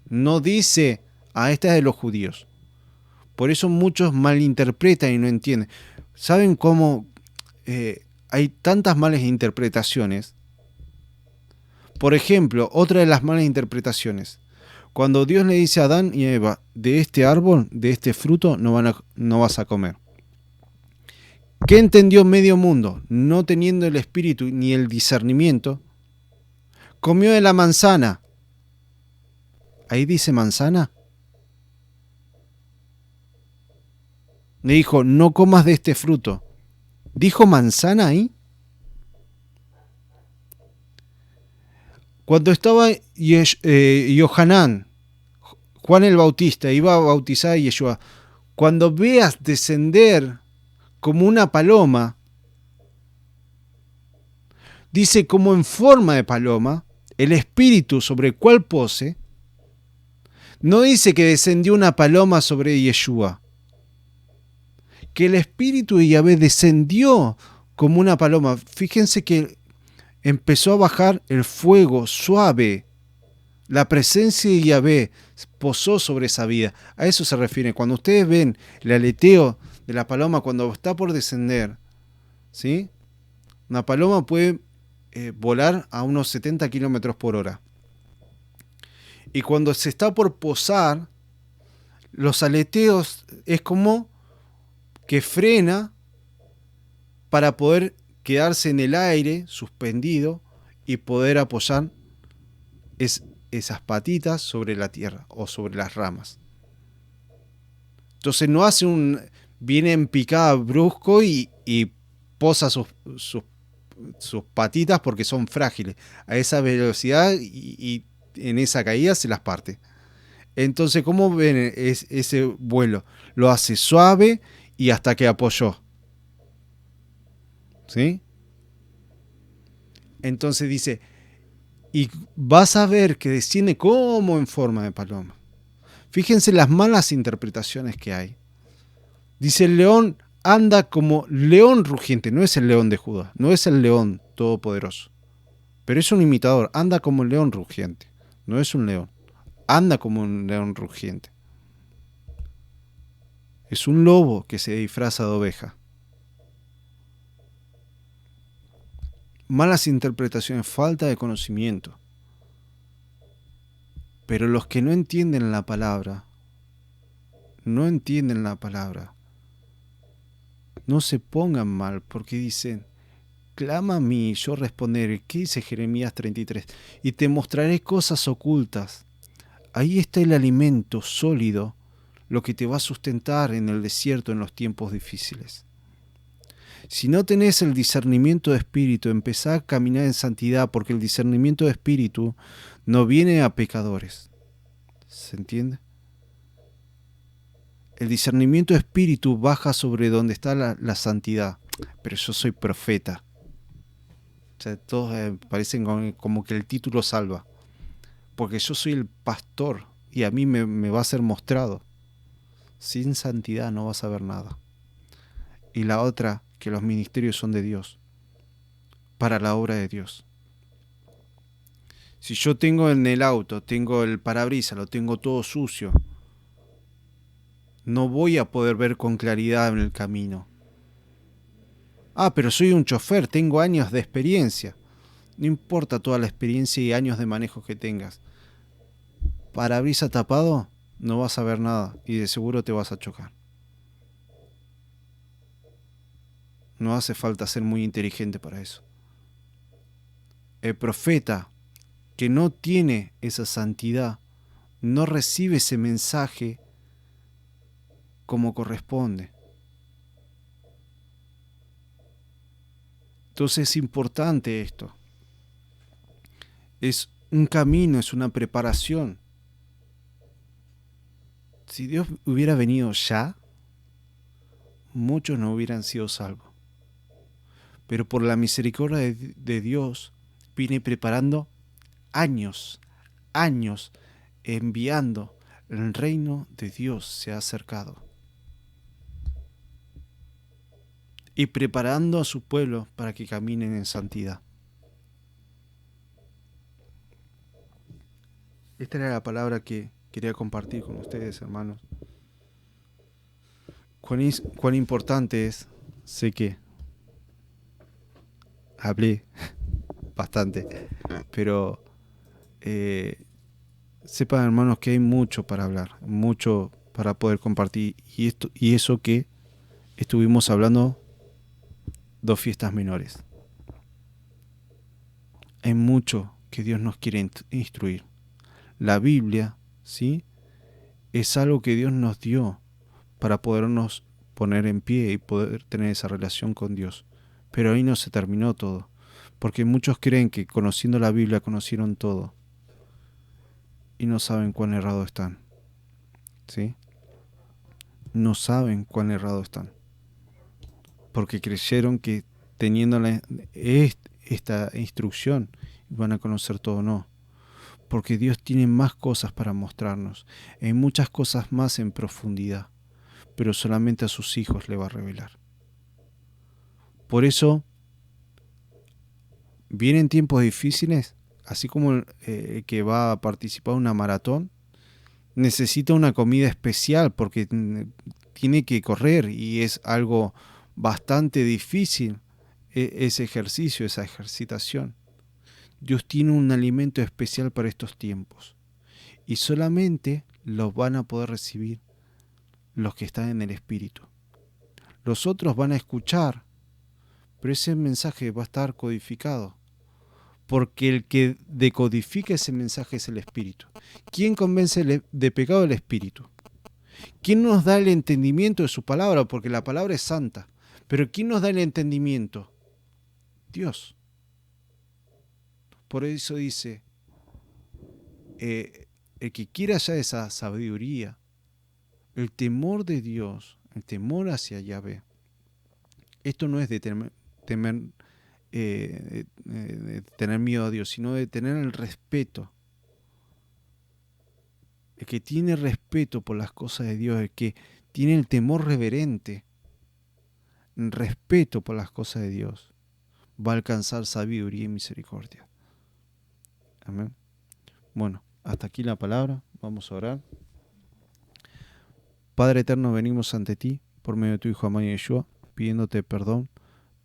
No dice a estas de los judíos. Por eso muchos malinterpretan y no entienden. ¿Saben cómo hay tantas malas interpretaciones? Por ejemplo, otra de las malas interpretaciones. Cuando Dios le dice a Adán y a Eva: de este árbol, de este fruto, no vas a comer. ¿Qué entendió medio mundo? No teniendo el espíritu ni el discernimiento, comió de la manzana. ¿Ahí dice manzana? Le dijo: no comas de este fruto. ¿Dijo manzana ahí? Cuando estaba Yohanan, Juan el Bautista, iba a bautizar a Yeshua: cuando veas descender como una paloma, dice como en forma de paloma, el espíritu sobre el cual pose, no dice que descendió una paloma sobre Yeshua, que el espíritu de Yahvé descendió como una paloma. Fíjense que empezó a bajar el fuego suave. La presencia de Yahvé posó sobre esa vida. A eso se refiere. Cuando ustedes ven el aleteo de la paloma cuando está por descender, ¿sí? Una paloma puede volar a unos 70 kilómetros por hora. Y cuando se está por posar, los aleteos es como que frena para poder quedarse en el aire, suspendido, y poder apoyar esas patitas sobre la tierra o sobre las ramas. Entonces no hace viene en picada brusco y posa sus patitas porque son frágiles. A esa velocidad y en esa caída se las parte. Entonces, ¿cómo ven ese vuelo? Lo hace suave y hasta que apoyó. ¿Sí? Entonces dice, y vas a ver que desciende como en forma de paloma. Fíjense las malas interpretaciones que hay. Dice el león anda como león rugiente, no es el león de Judá, no es el león todopoderoso, pero es un imitador, anda como un león rugiente, no es un león, anda como un león rugiente. Es un lobo que se disfraza de oveja. Malas interpretaciones, falta de conocimiento. Pero los que no entienden la palabra, no se pongan mal porque dicen, clama a mí y yo responderé. ¿Qué dice Jeremías 33? Y te mostraré cosas ocultas. Ahí está el alimento sólido, lo que te va a sustentar en el desierto en los tiempos difíciles. Si no tenés el discernimiento de espíritu, empezá a caminar en santidad, porque el discernimiento de espíritu no viene a pecadores. ¿Se entiende? El discernimiento de espíritu baja sobre donde está la santidad. Pero yo soy profeta. O sea, todos parecen como que el título salva. Porque yo soy el pastor y a mí me va a ser mostrado. Sin santidad no vas a ver nada. Y la otra, que los ministerios son de Dios, para la obra de Dios. Si yo tengo en el auto, tengo el parabrisas, lo tengo todo sucio, no voy a poder ver con claridad en el camino. Ah, pero soy un chofer, tengo años de experiencia. No importa toda la experiencia y años de manejo que tengas. Parabrisas tapado, no vas a ver nada y de seguro te vas a chocar. No hace falta ser muy inteligente para eso. El profeta que no tiene esa santidad no recibe ese mensaje como corresponde. Entonces es importante esto. Es un camino, es una preparación. Si Dios hubiera venido ya, muchos no hubieran sido salvos. Pero por la misericordia de Dios, vine preparando años, enviando. El reino de Dios se ha acercado. Y preparando a su pueblo para que caminen en santidad. Esta era la palabra que quería compartir con ustedes, hermanos. Cuán importante es, sé que hablé bastante, pero sepan, hermanos, que hay mucho para hablar, mucho para poder compartir, y eso que estuvimos hablando 2 fiestas menores. Hay mucho que Dios nos quiere instruir. La Biblia, ¿sí?, es algo que Dios nos dio para podernos poner en pie y poder tener esa relación con Dios. Pero ahí no se terminó todo, porque muchos creen que conociendo la Biblia conocieron todo y no saben cuán errados están. ¿Sí? No saben cuán errados están, porque creyeron que teniendo esta instrucción van a conocer todo. No, porque Dios tiene más cosas para mostrarnos, hay muchas cosas más en profundidad, pero solamente a sus hijos le va a revelar. Por eso vienen tiempos difíciles, así como que va a participar en una maratón, necesita una comida especial porque tiene que correr y es algo bastante difícil ese ejercicio, esa ejercitación. Dios tiene un alimento especial para estos tiempos y solamente los van a poder recibir los que están en el Espíritu. Los otros van a escuchar, pero ese mensaje va a estar codificado, porque el que decodifica ese mensaje es el Espíritu. ¿Quién convence de pecado? El Espíritu. ¿Quién nos da el entendimiento de su palabra? Porque la palabra es santa. Pero ¿quién nos da el entendimiento? Dios. Por eso dice, el que quiera ya esa sabiduría, el temor de Dios, el temor hacia Yahvé, esto no es de de tener miedo a Dios, sino de tener el respeto. El que tiene respeto por las cosas de Dios, el que tiene el temor reverente, el respeto por las cosas de Dios, va a alcanzar sabiduría y misericordia. Amén. Bueno, hasta aquí la palabra. Vamos a orar. Padre eterno, venimos ante ti por medio de tu Hijo amado Yeshua, pidiéndote perdón.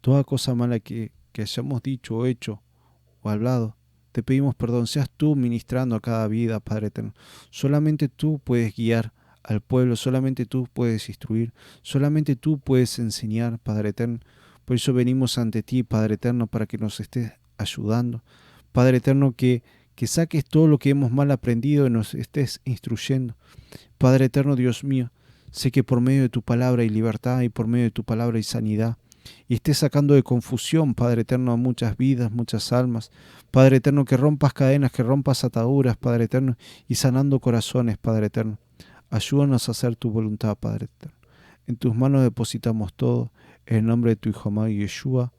Toda cosa mala que hayamos dicho o hecho o hablado, te pedimos perdón. Seas tú ministrando a cada vida, Padre eterno. Solamente tú puedes guiar al pueblo, solamente tú puedes instruir, solamente tú puedes enseñar, Padre eterno. Por eso venimos ante ti, Padre eterno, para que nos estés ayudando. Padre eterno, que saques todo lo que hemos mal aprendido y nos estés instruyendo. Padre eterno, Dios mío, sé que por medio de tu palabra hay libertad y por medio de tu palabra hay sanidad. Y estés sacando de confusión, Padre eterno, a muchas vidas, muchas almas. Padre eterno, que rompas cadenas, que rompas ataduras, Padre eterno, y sanando corazones, Padre eterno. Ayúdanos a hacer tu voluntad, Padre eterno. En tus manos depositamos todo. En el nombre de tu Hijo amado Yeshua.